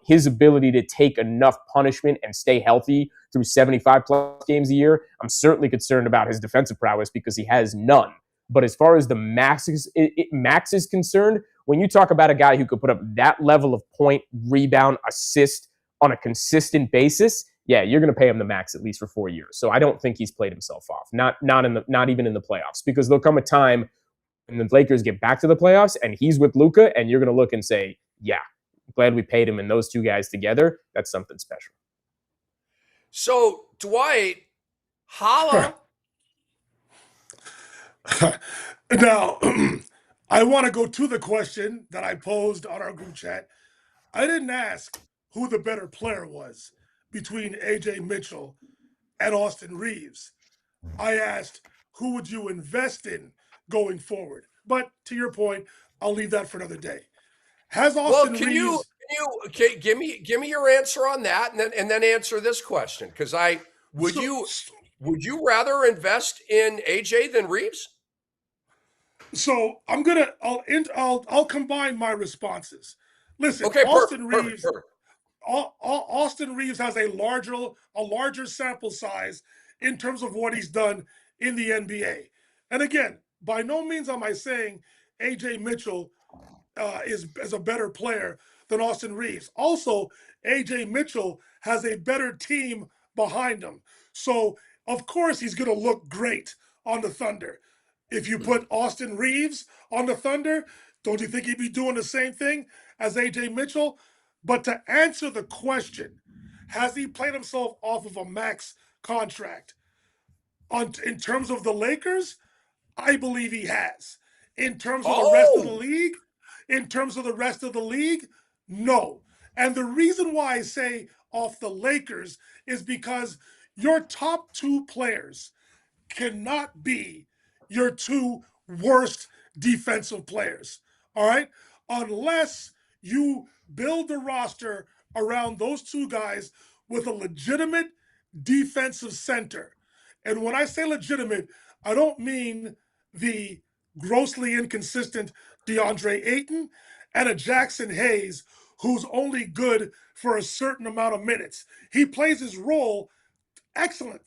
his ability to take enough punishment and stay healthy through 75 plus games a year. I'm certainly concerned about his defensive prowess because he has none. But as far as the max is concerned, when you talk about a guy who could put up that level of point, rebound, assist on a consistent basis, yeah, you're going to pay him the max at least for 4 years. So I don't think he's played himself off. Not even in the playoffs, because there'll come a time when the Lakers get back to the playoffs and he's with Luka, and you're going to look and say, yeah, glad we paid him, and those two guys together, that's something special. So, Dwight, holla. Now, I want to go to the question that I posed on our group chat. I didn't ask who the better player was between AJ Mitchell and Austin Reaves. I asked, who would you invest in going forward? But to your point, I'll leave that for another day. Has Austin Reaves... give me your answer on that, and then answer this question, because would you rather invest in AJ than Reaves? So I'll combine my responses. Listen, okay, Austin Reaves. Perfect. Austin Reaves has a larger sample size in terms of what he's done in the NBA. And again, by no means am I saying AJ Mitchell is a better player than Austin Reaves. Also, AJ Mitchell has a better team behind him. So, of course, he's going to look great on the Thunder. If you put Austin Reaves on the Thunder, don't you think he'd be doing the same thing as AJ Mitchell? But to answer the question, has he played himself off of a max contract? In terms of the Lakers, I believe he has. In terms of the rest of the league, no. And the reason why I say off the Lakers is because your top 2 players cannot be your 2 worst defensive players, all right? Unless you build the roster around those 2 guys with a legitimate defensive center. And when I say legitimate, I don't mean the grossly inconsistent DeAndre Ayton and a Jackson Hayes who's only good for a certain amount of minutes. He plays his role excellent,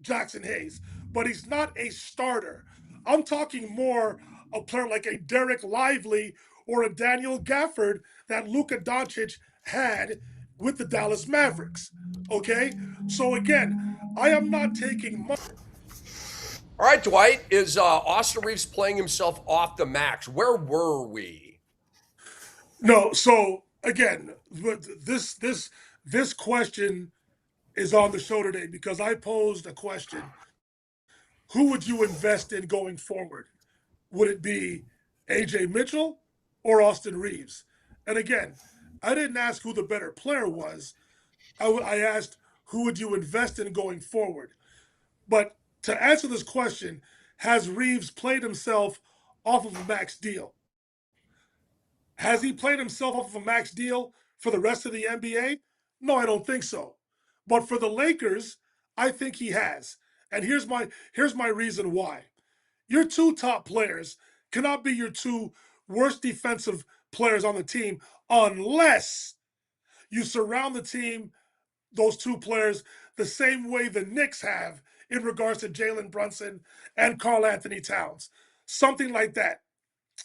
Jackson Hayes, but he's not a starter. I'm talking more a player like a Derek Lively or a Daniel Gafford that Luka Doncic had with the Dallas Mavericks, okay? So again, I am not taking much. All right, Dwight, is Austin Reaves playing himself off the max? Where were we? No, so again, this question is on the show today because I posed a question. Who would you invest in going forward? Would it be AJ Mitchell or Austin Reaves? And again, I didn't ask who the better player was. I asked, who would you invest in going forward? But to answer this question, has Reaves played himself off of a max deal? Has he played himself off of a max deal for the rest of the NBA? No, I don't think so. But for the Lakers, I think he has. And here's my reason why. Your 2 top players cannot be your 2 worst defensive players on the team unless you surround the team, those 2 players, the same way the Knicks have in regards to Jalen Brunson and Karl Anthony Towns. Something like that.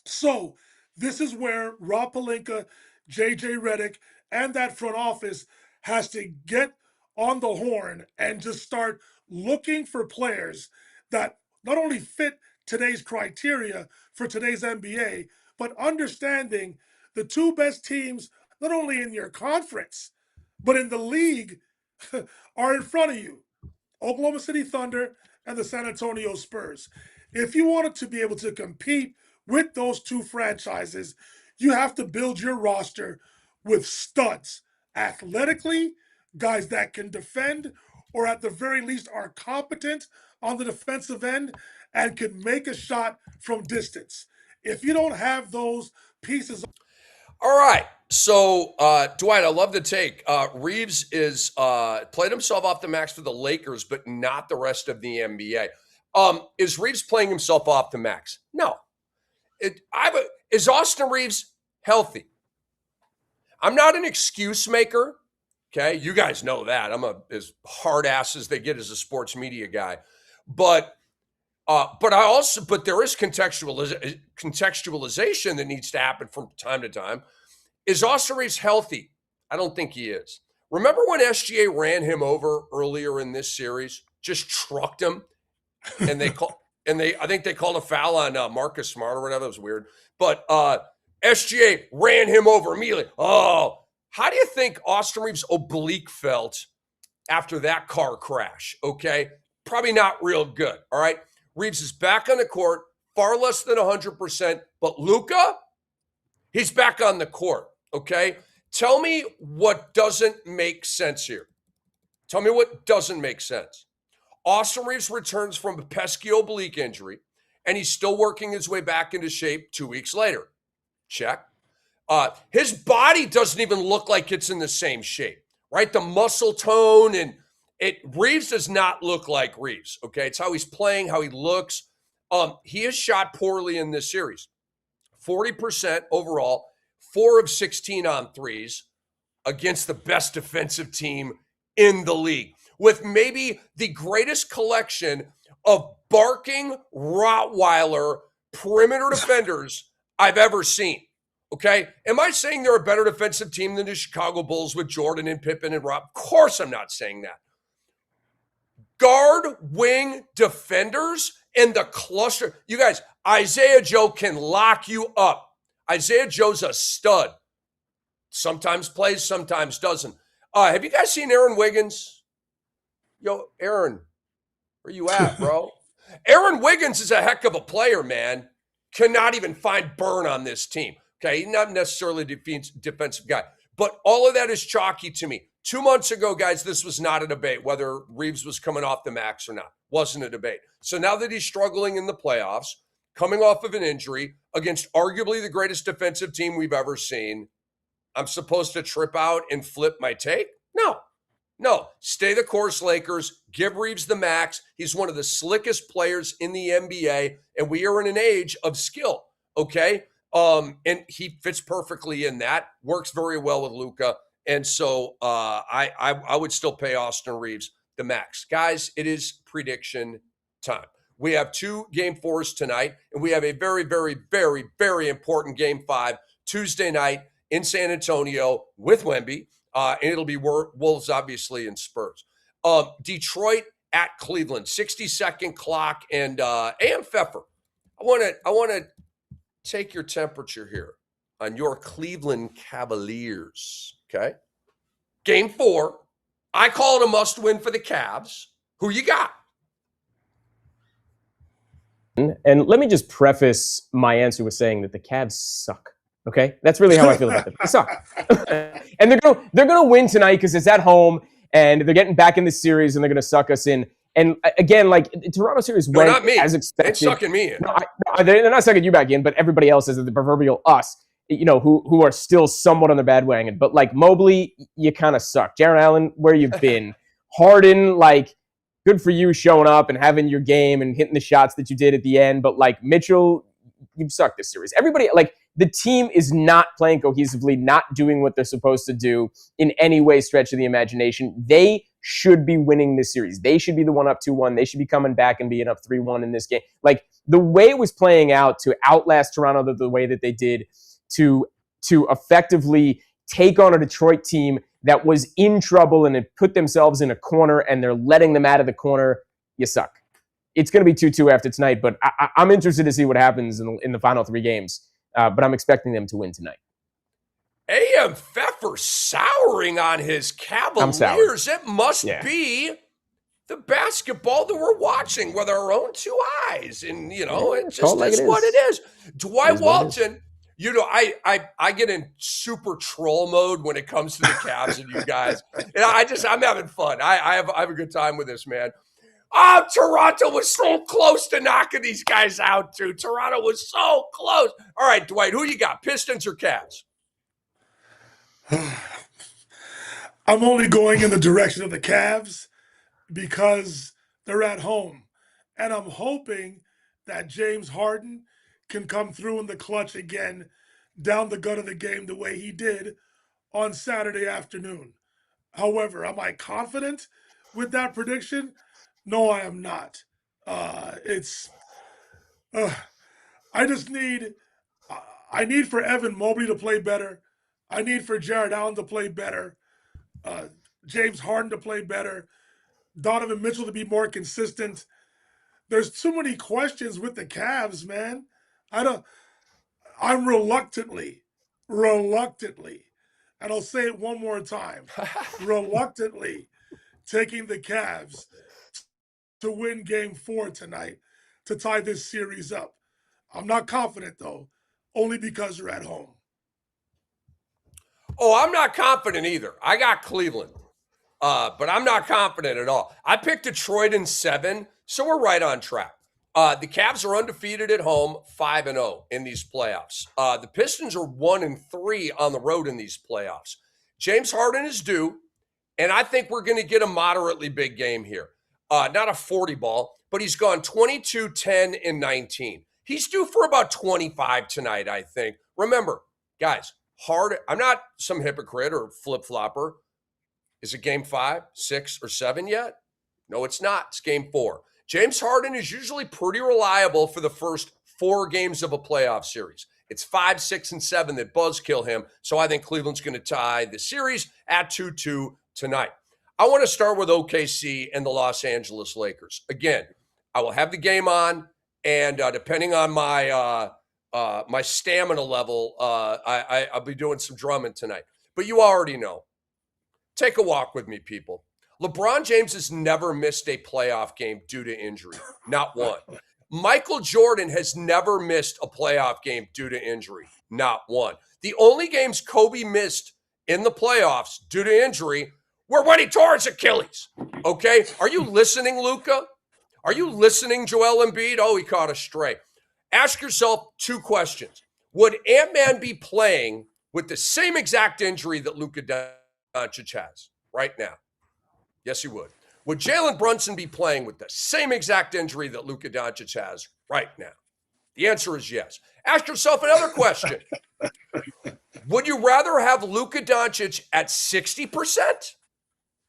So this is where Rob Pelinka, JJ Redick, and that front office has to get on the horn and just start looking for players that not only fit today's criteria for today's NBA, but understanding the two best teams, not only in your conference, but in the league, are in front of you. Oklahoma City Thunder and the San Antonio Spurs. If you wanted to be able to compete with those two franchises, you have to build your roster with studs, athletically, guys that can defend, or at the very least are competent on the defensive end and can make a shot from distance. If you don't have those pieces. All right. So, Dwight, I love the take. Reaves is played himself off the max for the Lakers, but not the rest of the NBA. Is Reaves playing himself off the max? No. Is Austin Reaves healthy? I'm not an excuse maker. Okay, you guys know that. I'm as hard ass as they get as a sports media guy. But there is contextualization that needs to happen from time to time. Is Austin Reaves healthy? I don't think he is. Remember when SGA ran him over earlier in this series? Just trucked him, and I think they called a foul on Marcus Smart or whatever. It was weird. But SGA ran him over immediately. Oh, how do you think Austin Reaves' oblique felt after that car crash? Okay, probably not real good. All right, Reaves is back on the court, far less than 100%. But LUKA, he's back on the court. Okay, tell me what doesn't make sense here. Tell me what doesn't make sense. Austin Reaves returns from a pesky oblique injury, and he's still working his way back into shape 2 weeks later. Check. His body doesn't even look like it's in the same shape, right? The muscle tone and Reaves does not look like Reaves, okay? It's how he's playing, how he looks. He has shot poorly in this series. 40% overall, 4 of 16 on threes against the best defensive team in the league, with maybe the greatest collection of barking Rottweiler perimeter defenders I've ever seen. Okay? Am I saying they're a better defensive team than the Chicago Bulls with Jordan and Pippen and Rob? Of course I'm not saying that. Guard wing defenders and the cluster. You guys, Isaiah Joe can lock you up. Isaiah Joe's a stud. Sometimes plays, sometimes doesn't. Have you guys seen Aaron Wiggins? Yo, Aaron, where you at, bro? Aaron Wiggins is a heck of a player, man. Cannot even find burn on this team. Okay, he's not necessarily a defensive guy. But all of that is chalky to me. 2 months ago, guys, this was not a debate whether Reaves was coming off the max or not. Wasn't a debate. So now that he's struggling in the playoffs, coming off of an injury against arguably the greatest defensive team we've ever seen, I'm supposed to trip out and flip my take? No. Stay the course, Lakers. Give Reaves the max. He's one of the slickest players in the NBA, and we are in an age of skill, okay? And he fits perfectly in that. Works very well with LUKA. And so I would still pay Austin Reaves the max. Guys, it is prediction time. We have 2 Game 4s tonight, and we have a very, very, very, very important Game 5 Tuesday night in San Antonio with Wemby. And it'll be Wolves, obviously, and Spurs. Detroit at Cleveland, 60-second clock. And AM Pfeffer, I want to take your temperature here on your Cleveland Cavaliers, okay? Game 4. I call it a must-win for the Cavs. Who you got? And let me just preface my answer with saying that the Cavs suck. Okay, that's really how I feel about them. They suck, and they're gonna win tonight because it's at home, and they're getting back in the series, and they're gonna suck us in. And again, like the Toronto series went not me. As expected. They're sucking me in. No, they're not sucking you back in, but everybody else is the proverbial us. You know, who are still somewhat on the bad wagon. But like Mobley, you kind of suck. Jarrett Allen, where you been? Harden, like. Good for you showing up and having your game and hitting the shots that you did at the end. But like Mitchell, you've sucked this series. Everybody, like the team is not playing cohesively, not doing what they're supposed to do in any way, stretch of the imagination. They should be winning this series. They should be the one up 2-1. They should be coming back and being up 3-1 in this game. Like the way it was playing out to outlast Toronto the way that they did, to effectively take on a Detroit team that was in trouble and had put themselves in a corner, and they're letting them out of the corner. You suck. it's going to be 2-2 after tonight, but I'm interested to see what happens in the final 3 games. But I'm expecting them to win tonight. AM Pfeffer souring on his Cavaliers. It must be the basketball that we're watching with our own 2 eyes. And, you know, it just is what it is. Dwight Walton, you know, I get in super troll mode when it comes to the Cavs and you guys. And I'm having fun. I have a good time with this, man. Oh, Toronto was so close to knocking these guys out, too. Toronto was so close. All right, Dwight, who you got, Pistons or Cavs? I'm only going in the direction of the Cavs because they're at home. And I'm hoping that James Harden can come through in the clutch again down the gut of the game the way he did on Saturday afternoon. However, am I confident with that prediction? No, I am not. I need for Evan Mobley to play better. I need for Jared Allen to play better. James Harden to play better. Donovan Mitchell to be more consistent. There's too many questions with the Cavs, man. I'm reluctantly, and I'll say it one more time, reluctantly taking the Cavs to win game 4 tonight to tie this series up. I'm not confident, though, only because they're at home. Oh, I'm not confident either. I got Cleveland, but I'm not confident at all. I picked Detroit in 7, so we're right on track. The Cavs are undefeated at home, 5-0 in these playoffs. The Pistons are 1-3 on the road in these playoffs. James Harden is due, and I think we're going to get a moderately big game here. Not a 40 ball, but he's gone 22, 10, and 19. He's due for about 25 tonight, I think. Remember, guys, I'm not some hypocrite or flip-flopper. Is it game 5, 6, or 7 yet? No, it's not. It's game 4. James Harden is usually pretty reliable for the first 4 games of a playoff series. It's 5, 6, and 7 that buzzkill him. So I think Cleveland's going to tie the series at 2-2 tonight. I want to start with OKC and the Los Angeles Lakers. Again, I will have the game on, and depending on my my stamina level, I'll be doing some drumming tonight. But you already know. Take a walk with me, people. LeBron James has never missed a playoff game due to injury. Not one. Michael Jordan has never missed a playoff game due to injury. Not one. The only games Kobe missed in the playoffs due to injury were when he tore his Achilles. Okay? Are you listening, Luka? Are you listening, Joel Embiid? Oh, he caught a stray. Ask yourself 2 questions. Would Ant-Man be playing with the same exact injury that Luka Doncic has right now? Yes, he would. Would Jalen Brunson be playing with the same exact injury that Luka Doncic has right now? The answer is yes. Ask yourself another question. Would you rather have Luka Doncic at 60%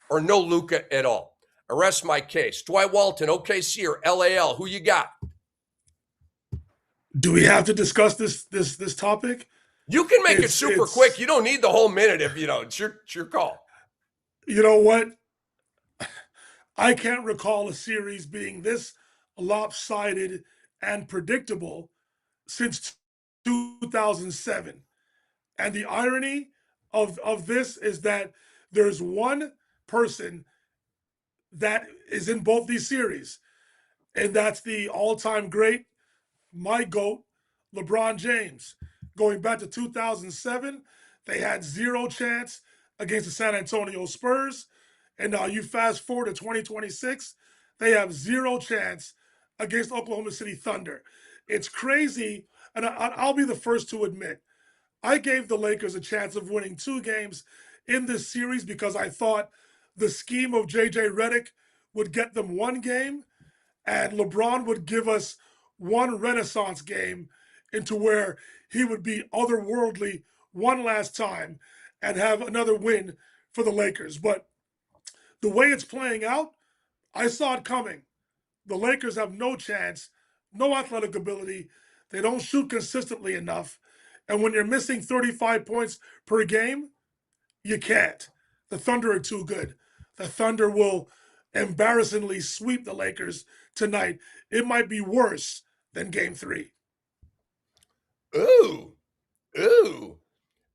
or no Luka at all? I rest my case. Dwight Walton, OKC or LAL, who you got? Do we have to discuss this topic? You can make it super quick. You don't need the whole minute if you know. It's your call. You know what? I can't recall a series being this lopsided and predictable since 2007. And the irony of this is that there's one person that is in both these series, and that's the all-time great, my GOAT, LeBron James. Going back to 2007, they had 0 chance against the San Antonio Spurs. And now you fast forward to 2026, they have 0 chance against Oklahoma City Thunder. It's crazy, and I'll be the first to admit, I gave the Lakers a chance of winning 2 games in this series because I thought the scheme of J.J. Redick would get them 1 game, and LeBron would give us 1 renaissance game into where he would be otherworldly one last time and have another win for the Lakers. But the way it's playing out, I saw it coming. The Lakers have no chance, no athletic ability. They don't shoot consistently enough. And when you're missing 35 points per game, you can't. The Thunder are too good. The Thunder will embarrassingly sweep the Lakers tonight, it might be worse than Game 3. Ooh.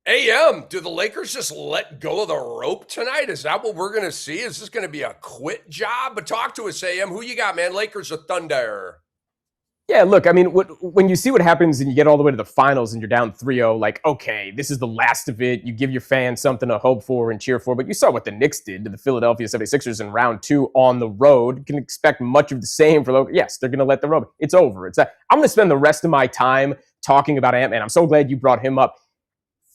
AM, do the Lakers just let go of the rope tonight? Is that what we're going to see? Is this going to be a quit job? But talk to us, AM. Who you got, man? Lakers or Thunder? Yeah, look, I mean, when you see what happens and you get all the way to the finals and you're down 3-0, like, okay, this is the last of it. You give your fans something to hope for and cheer for. But you saw what the Knicks did to the Philadelphia 76ers in round 2 on the road. You can expect much of the same for yes, they're going to let the rope. It's over. I'm going to spend the rest of my time talking about Ant-Man. I'm so glad you brought him up.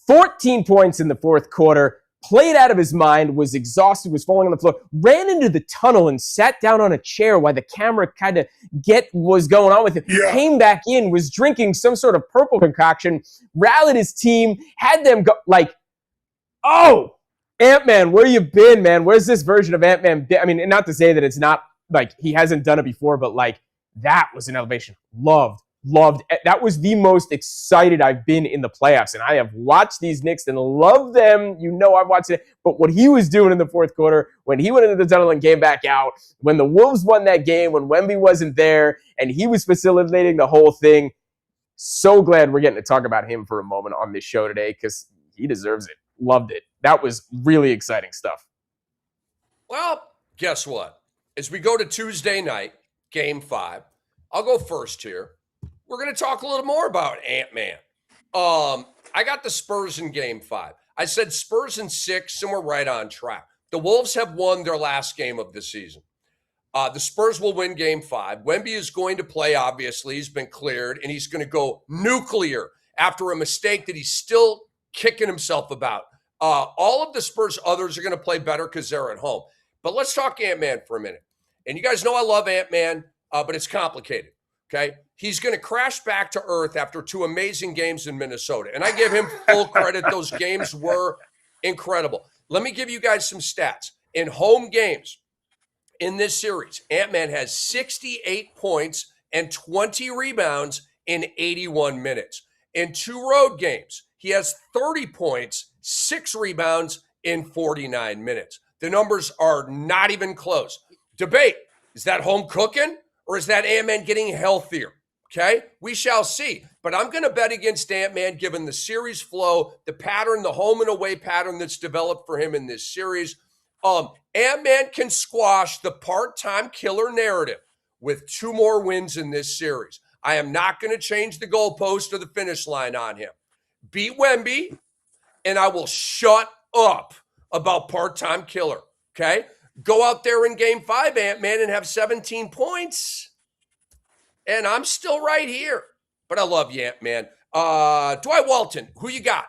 14 points in the fourth quarter. Played out of his mind, was exhausted, was falling on the floor, ran into the tunnel and sat down on a chair while the camera kind of get what was going on with him. Yeah. Came back in, was drinking some sort of purple concoction, rallied his team, had them go like, oh, Ant-Man, where you been, man? Where's this version of Ant-Man? I mean, not to say that it's not like he hasn't done it before, but like that was an elevation. Loved. That was the most excited I've been in the playoffs, and I have watched these Knicks and love them. You know I've watched it, but what he was doing in the fourth quarter, when he went into the tunnel and came back out, when the Wolves won that game, when Wemby wasn't there, and he was facilitating the whole thing, so glad we're getting to talk about him for a moment on this show today because he deserves it. Loved it. That was really exciting stuff. Well, guess what? As we go to Tuesday night, Game 5, I'll go first here. We're going to talk a little more about Ant-Man. I got the Spurs in Game 5. I said Spurs in 6, and we're right on track. The Wolves have won their last game of the season. The Spurs will win Game 5. Wemby is going to play, obviously. He's been cleared, and he's going to go nuclear after a mistake that he's still kicking himself about. All of the Spurs others are going to play better because they're at home. But let's talk Ant-Man for a minute. And you guys know I love Ant-Man, but it's complicated, okay? He's going to crash back to earth after 2 amazing games in Minnesota. And I give him full credit. Those games were incredible. Let me give you guys some stats. In home games in this series, Ant-Man has 68 points and 20 rebounds in 81 minutes. In 2 road games, he has 30 points, 6 rebounds in 49 minutes. The numbers are not even close. Debate, is that home cooking or is that Ant-Man getting healthier? Okay, we shall see. But I'm going to bet against Ant-Man given the series flow, the pattern, the home and away pattern that's developed for him in this series. Ant-Man can squash the part-time killer narrative with 2 more wins in this series. I am not going to change the goalpost or the finish line on him. Beat Wemby, and I will shut up about part-time killer, okay? Go out there in Game 5, Ant-Man, and have 17 points. And I'm still right here. But I love you, Ant-Man. Dwight Walton, who you got?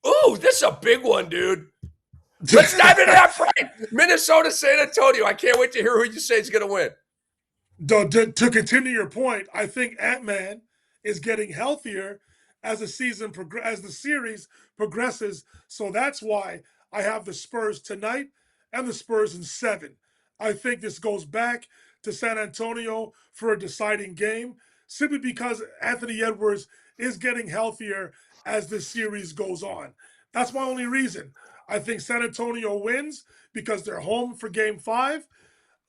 Ooh, this is a big one, dude. Let's dive into that fight. Minnesota, San Antonio. I can't wait to hear who you say is going to win. To continue your point, I think Ant-Man is getting healthier as the series progresses. So that's why I have the Spurs tonight and the Spurs in 7. I think this goes back to San Antonio for a deciding game, simply because Anthony Edwards is getting healthier as the series goes on. That's my only reason. I think San Antonio wins because they're home for Game 5.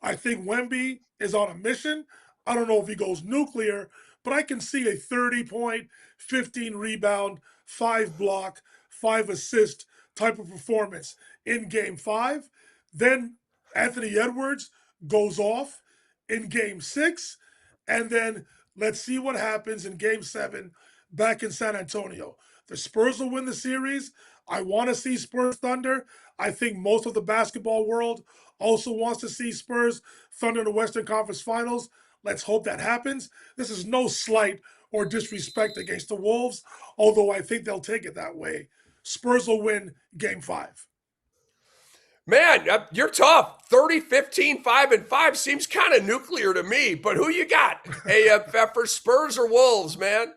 I think Wemby is on a mission. I don't know if he goes nuclear, but I can see a 30-point, 15 rebound, 5 block, 5 assist type of performance in Game 5. Then Anthony Edwards goes off in Game 6, and then let's see what happens in Game 7 back in San Antonio. The Spurs will win the series. I want to see Spurs Thunder. I think most of the basketball world also wants to see Spurs Thunder in the Western Conference Finals. Let's hope that happens. This is no slight or disrespect against the Wolves, although I think they'll take it that way. Spurs will win Game 5. Man, you're tough. 30, 15, 5, and 5 seems kind of nuclear to me. But who you got? AFF for Spurs or Wolves, man?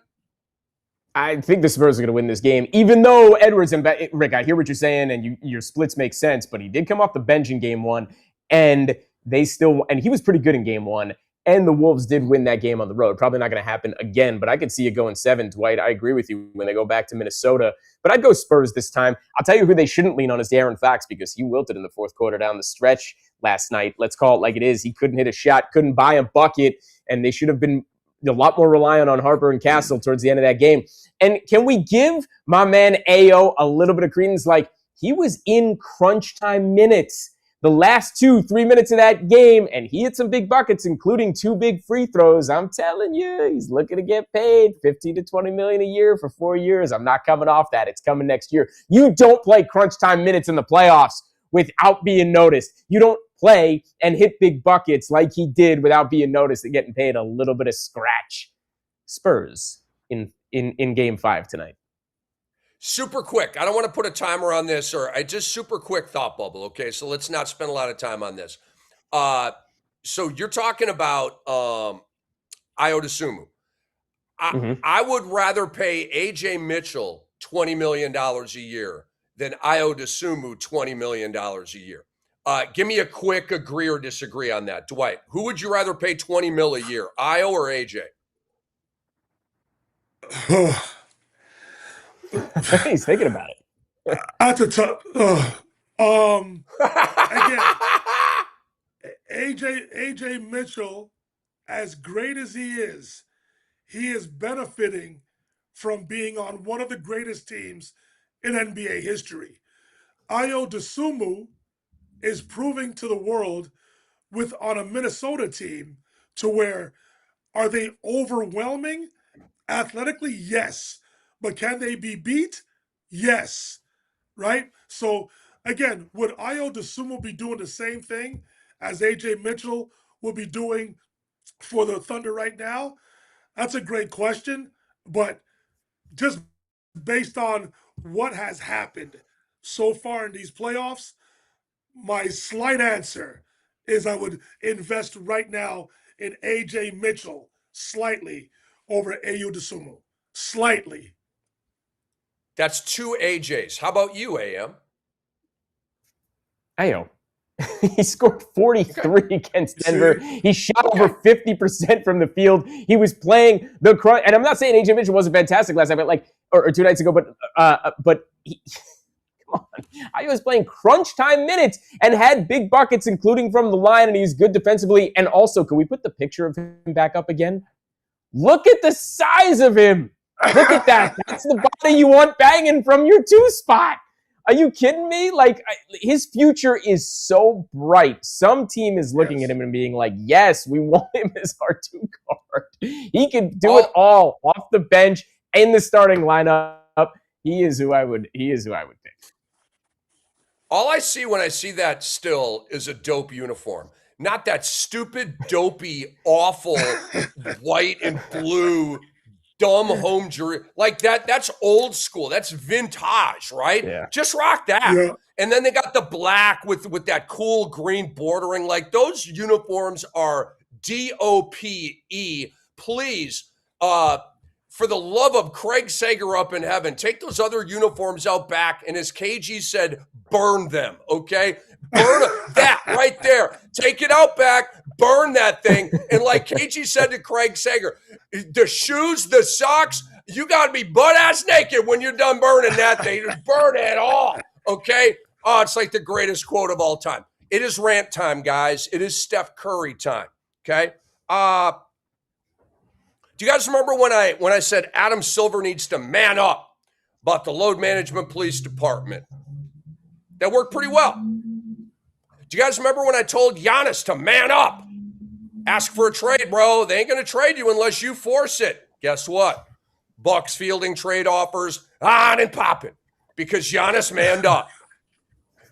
I think the Spurs are going to win this game, even though Edwards and Rick, I hear what you're saying, and your splits make sense, but he did come off the bench in Game 1, and he was pretty good in Game 1, And the Wolves did win that game on the road. Probably not going to happen again, but I could see it going 7, Dwight. I agree with you when they go back to Minnesota. But I'd go Spurs this time. I'll tell you who they shouldn't lean on is De'Aaron Fox, because he wilted in the fourth quarter down the stretch last night. Let's call it like it is. He couldn't hit a shot, couldn't buy a bucket, and they should have been a lot more reliant on Harper and Castle towards the end of that game. And can we give my man Ayo a little bit of credence? Like, he was in crunch time minutes the last 2-3 minutes of that game, and he hit some big buckets, including 2 big free throws. I'm telling you, he's looking to get paid $15 to $20 million a year for 4 years. I'm not coming off that. It's coming next year. You don't play crunch time minutes in the playoffs without being noticed. You don't play and hit big buckets like he did without being noticed and getting paid a little bit of scratch. Spurs in game 5 tonight. Super quick. I don't want to put a timer on this, or I just super quick thought bubble. Okay, so let's not spend a lot of time on this. So you're talking about Ayo DOSUNMU. I would rather pay AJ Mitchell $20 million a year than Ayo DOSUNMU $20 million a year. Give me a quick agree or disagree on that. Dwight, who would you rather pay $20 mil a year, Ayo or AJ? He's thinking about it. That's a tough. Again, AJ Mitchell, as great as he is benefiting from being on one of the greatest teams in NBA history. Ayo DOSUNMU is proving to the world on a Minnesota team to where, are they overwhelming? Athletically, yes. But can they be beat? Yes. Right? So, again, would Ayo DOSUNMU be doing the same thing as AJ Mitchell will be doing for the Thunder right now? That's a great question. But just based on what has happened so far in these playoffs, my slight answer is I would invest right now in AJ Mitchell slightly over Ayo DOSUNMU. Slightly. That's 2 AJs. How about you, AM? Ayo. He scored 43 against Denver. He shot over 50% from the field. He was playing the crunch. And I'm not saying AJ Mitchell wasn't fantastic last night, but or 2 nights ago, but he, come on. Ayo was playing crunch time minutes and had big buckets, including from the line, and he was good defensively. And also, can we put the picture of him back up again? Look at the size of him. Look at that. That's the body you want banging from your 2 spot. Are you kidding me? Like, his future is so bright. Some team is looking at him and being like, yes, we want him as our 2 guard. He can do it all off the bench in the starting lineup. He is who I would pick. All I see when I see that still is a dope uniform. Not that stupid, dopey, awful white and blue dumb home jersey. Like that's old school. That's vintage, right? Yeah. Just rock that. Yeah. And then they got the black with that cool green bordering. Like, those uniforms are DOPE. Please, for the love of Craig Sager up in heaven, take those other uniforms out back. And as KG said, burn them, okay? Burn that right there. Take it out back, burn that thing. And like KG said to Craig Sager, the shoes, the socks, you got to be butt-ass naked when you're done burning that thing. Just burn it all, okay? Oh, it's like the greatest quote of all time. It is rant time, guys. It is Steph Curry time, okay? Do you guys remember when I said Adam Silver needs to man up about the load management police department? That worked pretty well. Do you guys remember when I told Giannis to man up? Ask for a trade, bro. They ain't going to trade you unless you force it. Guess what? Bucks fielding trade offers on and popping because Giannis manned up.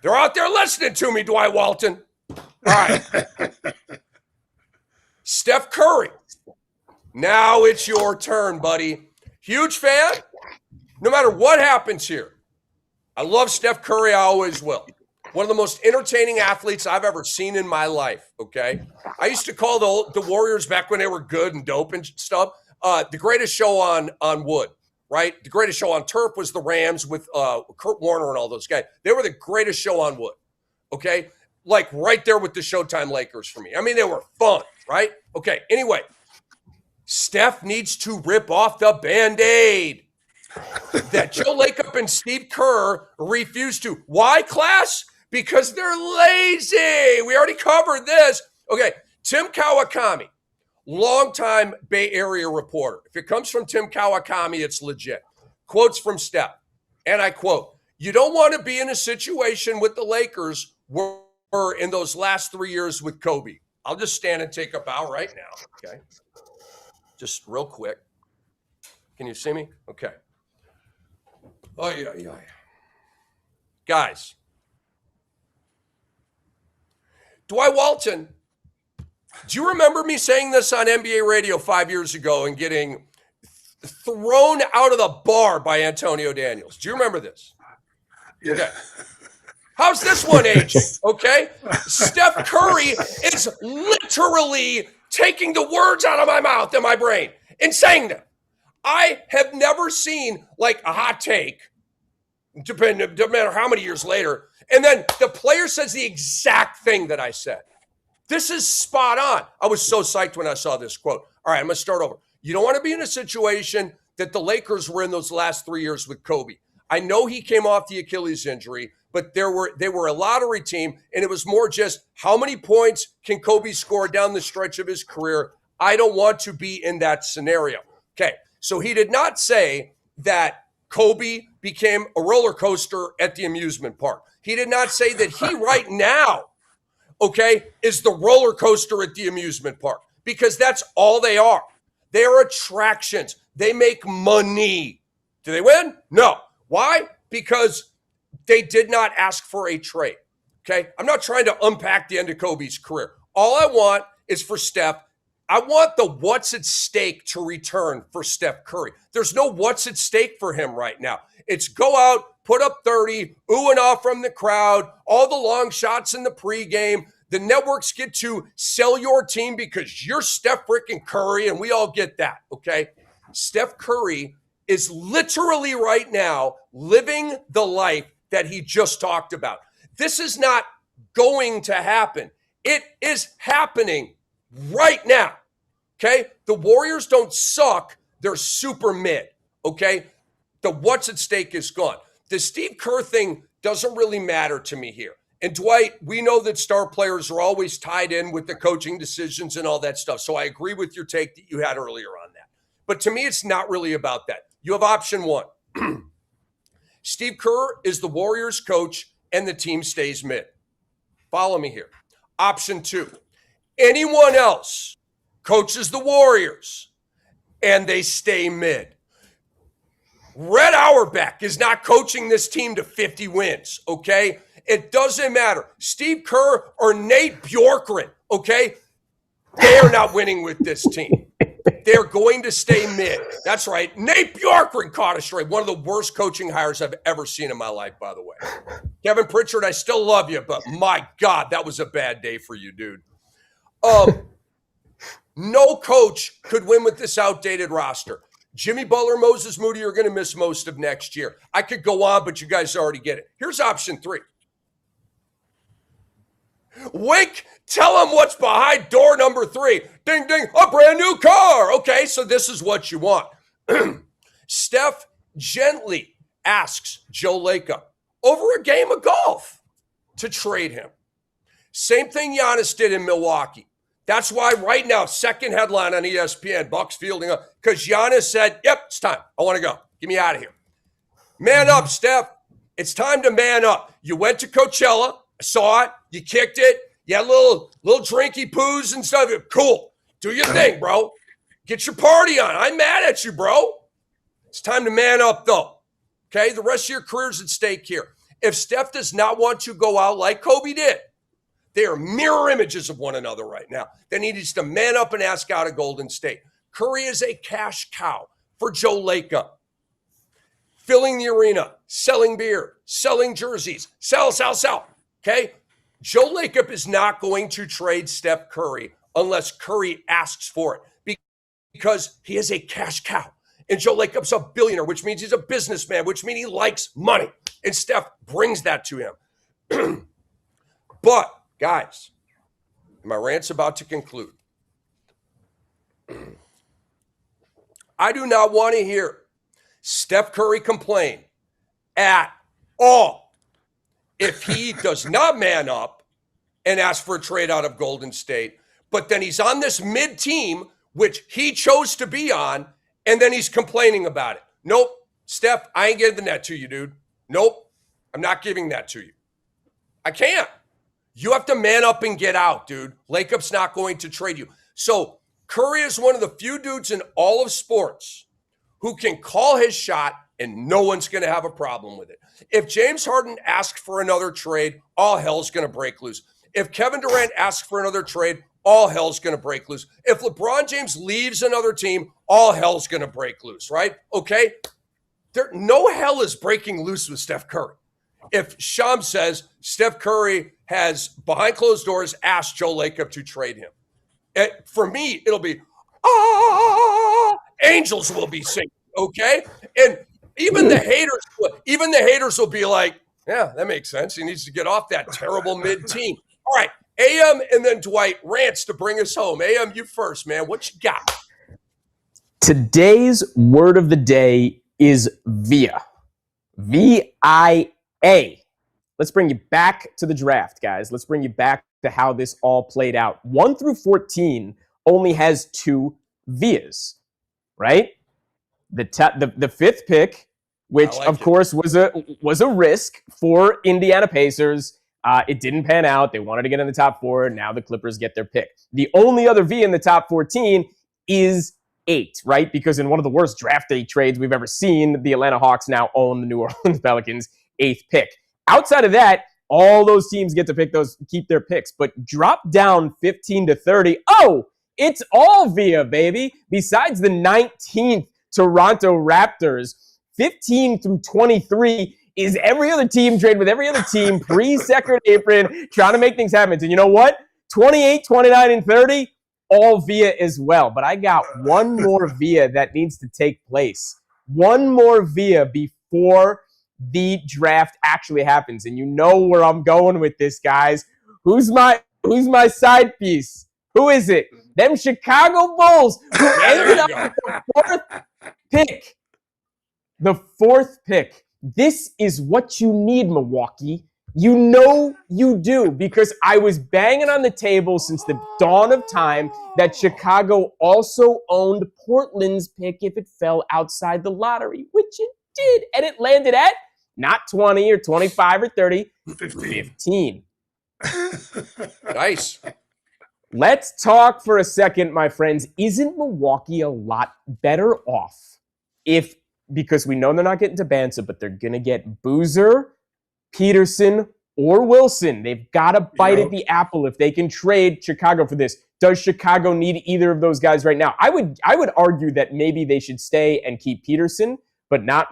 They're out there listening to me, Dwight Walton. All right. Steph Curry. Now it's your turn, buddy. Huge fan. No matter what happens here. I love Steph Curry. I always will. One of the most entertaining athletes I've ever seen in my life, okay? I used to call the Warriors back when they were good and dope and stuff, the greatest show on wood, right? The greatest show on turf was the Rams with Kurt Warner and all those guys. They were the greatest show on wood, okay? Like right there with the Showtime Lakers for me. I mean, they were fun. right? Okay, anyway, Steph needs to rip off the Band-Aid that Joe Lacob and Steve Kerr refuse to. Why, class? Because they're lazy. We already covered this. Okay, Tim Kawakami, longtime Bay Area reporter. If it comes from Tim Kawakami, it's legit. Quotes from Steph, and I quote, "You don't want to be in a situation with the Lakers were in those last 3 years with Kobe." I'll just stand and take a bow right now, okay? Just real quick. Can you see me? Okay. Oh, yeah. Guys, Dwight Walton, do you remember me saying this on NBA radio 5 years ago and getting thrown out of the bar by Antonio Daniels? Do you remember this? Yeah. Okay. How's this one aging? Okay. Steph Curry is literally taking the words out of my mouth and my brain and saying them. I have never seen like a hot take, no matter how many years later, and then the player says the exact thing that I said. This is spot on. I was so psyched when I saw this quote. All right, I'm going to start over. You don't want to be in a situation that the Lakers were in those last 3 years with Kobe. I know he came off the Achilles injury, but they were a lottery team, and it was more just how many points can Kobe score down the stretch of his career. I don't want to be in that scenario. Okay, so he did not say that Kobe became a roller coaster at the amusement park. He did not say that he right now, okay, is the roller coaster at the amusement park, because that's all they are. They are attractions. They make money. Do they win? No. Why? Because they did not ask for a trade. Okay? I'm not trying to unpack the end of Kobe's career. All I want is for Steph. I want the what's at stake to return for Steph Curry. There's no what's at stake for him right now. It's go out, put up 30, ooh and ah from the crowd, all the long shots in the pregame. The networks get to sell your team because you're Steph freaking Curry, and we all get that, okay? Steph Curry is literally right now living the life that he just talked about. This is not going to happen. It is happening right now, okay? The Warriors don't suck. They're super mid, okay? The what's at stake is gone. The Steve Kerr thing doesn't really matter to me here. And Dwight, we know that star players are always tied in with the coaching decisions and all that stuff. So I agree with your take that you had earlier on that. But to me, it's not really about that. You have option one. Steve Kerr is the Warriors coach and the team stays mid. Follow me here. Option two. Anyone else coaches the Warriors and they stay mid. Red Auerbach is not coaching this team to 50 wins, okay? It doesn't matter. Steve Kerr or Nate Bjorkgren, okay? They are not winning with this team. They're going to stay mid. That's right. Nate Bjorkgren caught a straight. One of the worst coaching hires I've ever seen in my life, by the way. Kevin Pritchard, I still love you, but my God, that was a bad day for you, dude. No coach could win with this outdated roster. Jimmy Butler, Moses Moody are going to miss most of next year. I could go on, but you guys already get it. Here's option three. Wink, tell them what's behind door number 3. Ding, ding, a brand new car. Okay, so this is what you want. Steph gently asks Joe Lacob over a game of golf to trade him. Same thing Giannis did in Milwaukee. That's why right now, second headline on ESPN, Bucks fielding up, because Giannis said, yep, it's time. I want to go. Get me out of here. Man up, Steph. It's time to man up. You went to Coachella. I saw it. You kicked it. You had little drinky poos and stuff. Cool. Do your thing, bro. Get your party on. I'm mad at you, bro. It's time to man up, though. Okay? The rest of your career's at stake here. If Steph does not want to go out like Kobe did, they are mirror images of one another right now. Then he needs to man up and ask out of Golden State. Curry is a cash cow for Joe Lacob. Filling the arena, selling beer, selling jerseys, sell. Okay? Joe Lacob is not going to trade Steph Curry unless Curry asks for it because he is a cash cow. And Joe Lacob's a billionaire, which means he's a businessman, which means he likes money. And Steph brings that to him. But, guys, my rant's about to conclude. I do not want to hear Steph Curry complain at all if he does not man up and ask for a trade out of Golden State, but then he's on this mid team, which he chose to be on, and then he's complaining about it. Nope. Steph, I ain't giving that to you, dude. Nope. I'm not giving that to you. I can't. You have to man up and get out, dude. Lakeup's not going to trade you. So Curry is one of the few dudes in all of sports who can call his shot and no one's going to have a problem with it. If James Harden asked for another trade, all hell's going to break loose. If Kevin Durant asks for another trade, all hell's going to break loose. If LeBron James leaves another team, all hell's going to break loose, right? Okay? No hell is breaking loose with Steph Curry. If Shams says Steph Curry has, behind closed doors, asked Joe Lacob to trade him, for me, it'll be, angels will be singing, okay? And even the haters will be like, yeah, that makes sense. He needs to get off that terrible mid-team. All right, AM and then Dwight rants to bring us home. AM, you first, man. What you got? Today's word of the day is VIA. V-I-A. Let's bring you back to the draft, guys. Let's bring you back to how this all played out. 1 through 14 only has 2 VIAs, right? The fifth pick, which of course was a risk for Indiana Pacers. It didn't pan out. They wanted to get in the top 4. Now the Clippers get their pick. The only other VIA in the top 14 is 8, right? Because in one of the worst draft day trades we've ever seen, the Atlanta Hawks now own the New Orleans Pelicans' 8th pick. Outside of that, all those teams get to keep their picks, but drop down 15 to 30. Oh, it's all VIA, baby. Besides the 19th Toronto Raptors, 15 through 23 is every other team trade with every other team pre-second apron trying to make things happen. And you know what? 28, 29, and 30, all VIA as well. But I got one more VIA that needs to take place. One more VIA before the draft actually happens. And you know where I'm going with this, guys. Who's my side piece? Who is it? Them Chicago Bulls who ended up with the 4th pick. The 4th pick. This is what you need, Milwaukee. You know you do, because I was banging on the table since the dawn of time that Chicago also owned Portland's pick if it fell outside the lottery, which it did. And it landed at not 20 or 25 or 30, 15. Nice. Let's talk for a second, my friends. Isn't Milwaukee a lot better off because we know they're not getting to Bansa, but they're going to get Boozer, Peterson, or Wilson. They've got to bite at the apple if they can trade Chicago for this. Does Chicago need either of those guys right now? I would argue that maybe they should stay and keep Peterson, but not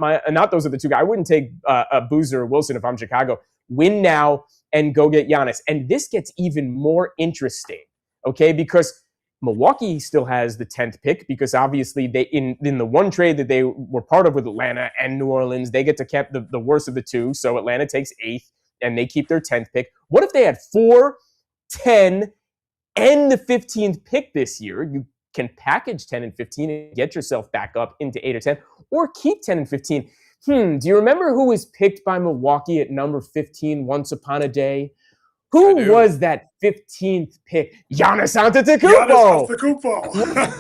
those are the two guys. I wouldn't take a Boozer or Wilson if I'm Chicago. Win now and go get Giannis. And this gets even more interesting, okay? Because Milwaukee still has the 10th pick, because obviously they in the one trade that they were part of with Atlanta and New Orleans, they get to keep the worst of the two. So Atlanta takes 8th and they keep their 10th pick. What if they had 4, 10, and the 15th pick this year? You can package 10 and 15 and get yourself back up into 8 or 10, or keep 10 and 15. Do you remember who was picked by Milwaukee at number 15 once upon a day? Who was that 15th pick? Giannis Antetokounmpo.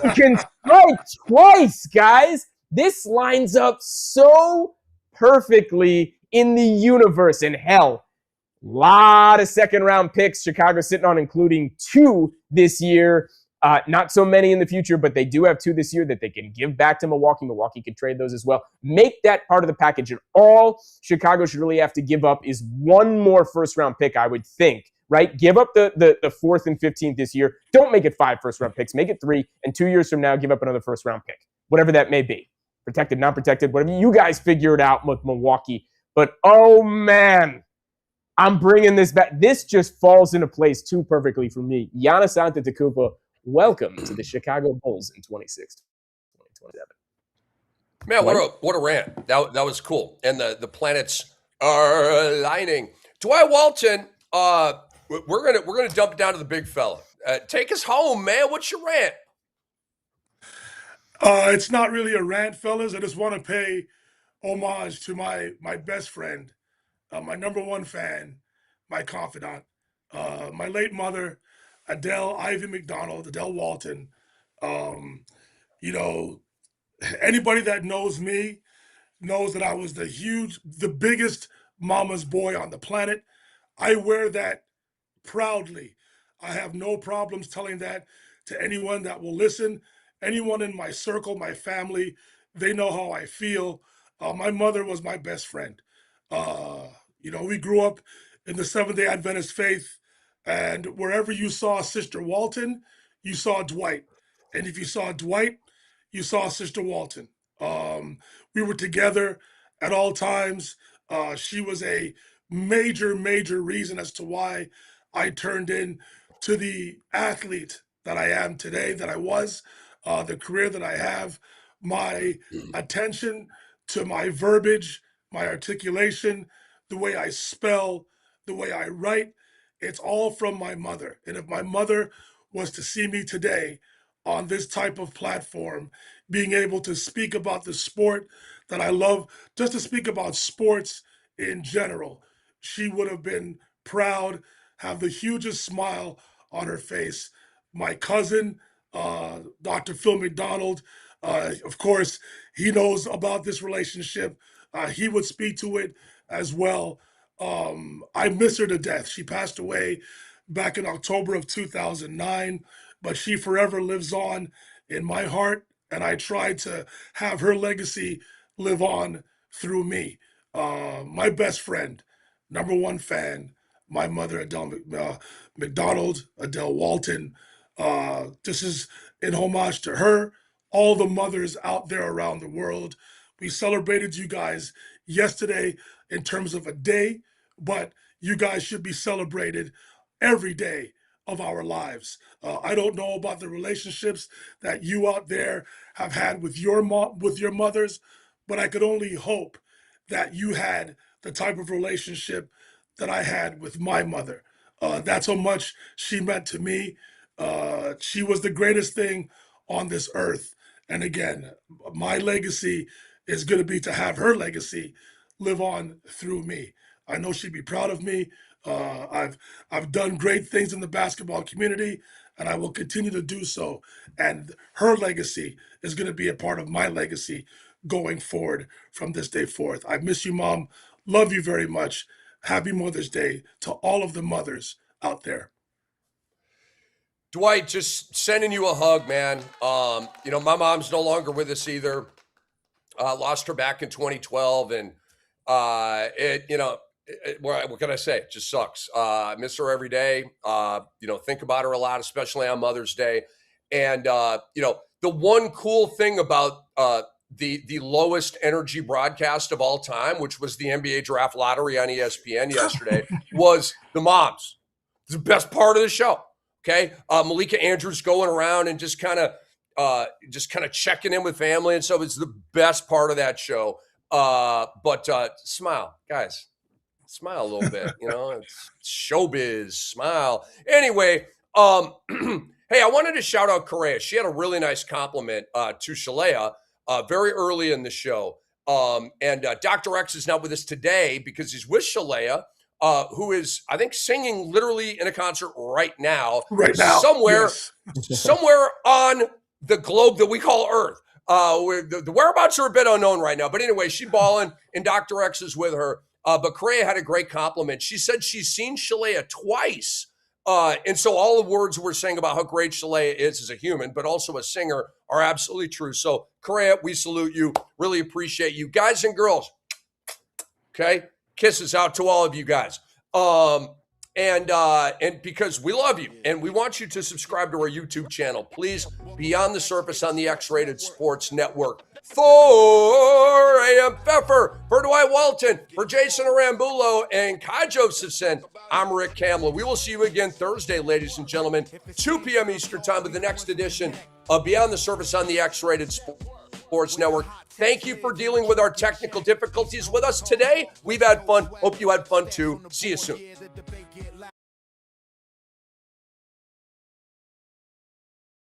You can strike twice, guys. This lines up so perfectly in the universe. And hell, a lot of second-round picks Chicago sitting on, including 2 this year. Not so many in the future, but they do have 2 this year that they can give back to Milwaukee. Milwaukee can trade those as well. Make that part of the package. And all Chicago should really have to give up is one more first-round pick, I would think, right? Give up the 4th and 15th this year. Don't make it 5 first-round picks. Make it 3. And 2 years from now, give up another first-round pick, whatever that may be. Protected, not protected, whatever. You guys figure it out with Milwaukee. But, oh, man, I'm bringing this back. This just falls into place too perfectly for me. Giannis Antetokounmpo, welcome to the Chicago Bulls in 2026, 2027. Man, what a rant. That was cool. And the planets are aligning. Dwight Walton, we're gonna dump it down to the big fella. Take us home, man. What's your rant? It's not really a rant, fellas. I just want to pay homage to my best friend, my number one fan, my confidant, my late mother, Adele Ivy McDonald, Adele Walton. Um, you know, anybody that knows me knows that I was the biggest mama's boy on the planet. I wear that proudly. I have no problems telling that to anyone that will listen. Anyone in my circle, my family, they know how I feel. My mother was my best friend. Uh, we grew up in the Seventh Day Adventist faith, and wherever you saw Sister Walton, you saw Dwight. And if you saw Dwight, you saw Sister Walton. We were together at all times. She was a major, major reason as to why I turned in to the athlete that I am today, that I was, the career that I have, my attention to my verbiage, my articulation, the way I spell, the way I write. It's all from my mother. And if my mother was to see me today on this type of platform, being able to speak about the sport that I love, just to speak about sports in general, she would have been proud, have the hugest smile on her face. My cousin, Dr. Phil McDonald, of course, he knows about this relationship. He would speak to it as well. I miss her to death. She passed away back in October of 2009, but she forever lives on in my heart, and I try to have her legacy live on through me. My best friend, number one fan, my mother, Adele McDonald, Adele Walton. This is in homage to her, all the mothers out there around the world. We celebrated you guys yesterday in terms of a day, but you guys should be celebrated every day of our lives. I don't know about the relationships that you out there have had with your mothers, but I could only hope that you had the type of relationship that I had with my mother. That's how much she meant to me. She was the greatest thing on this earth. And again, my legacy is going to be to have her legacy live on through me. I know she'd be proud of me. I've done great things in the basketball community, and I will continue to do so. And her legacy is going to be a part of my legacy going forward from this day forth. I miss you, Mom. Love you very much. Happy Mother's Day to all of the mothers out there. Dwight, just sending you a hug, man. My mom's no longer with us either. Lost her back in 2012, and what can I say? It just sucks. I miss her every day. Think about her a lot, especially on Mother's Day. And the one cool thing about the lowest energy broadcast of all time, which was the NBA draft lottery on ESPN yesterday, was the moms. It's the best part of the show. Okay. Malika Andrews going around and just kind of checking in with family. And so it's the best part of that show. But smile, guys, smile a little bit, it's showbiz, smile. Anyway, hey, I wanted to shout out Correa. She had a really nice compliment to SHELÉA very early in the show. And Dr. X is not with us today because he's with SHELÉA, who is, I think, singing literally in a concert right now. Somewhere, yes. Somewhere on the globe that we call Earth. The whereabouts are a bit unknown right now. But anyway, she's balling, and Dr. X is with her. But Correa had a great compliment. She said she's seen SHELÉA twice. And so all the words we're saying about how great SHELÉA is as a human, but also a singer, are absolutely true. So, Correa, we salute you. Really appreciate you. Guys and girls, okay? Kisses out to all of you guys. And because we love you and we want you to subscribe to our YouTube channel, please, Beyond the Surface on the X-Rated Sports Network. For A.M. Pfeffer, for Dwight Walton, for Jason Arambulo, and Kai Josephson, I'm Rick Kamla. We will see you again Thursday, ladies and gentlemen, 2 p.m. Eastern Time with the next edition of Beyond the Surface on the X-Rated Sports Network. Thank you for dealing with our technical difficulties with us today. We've had fun. Hope you had fun too. See you soon.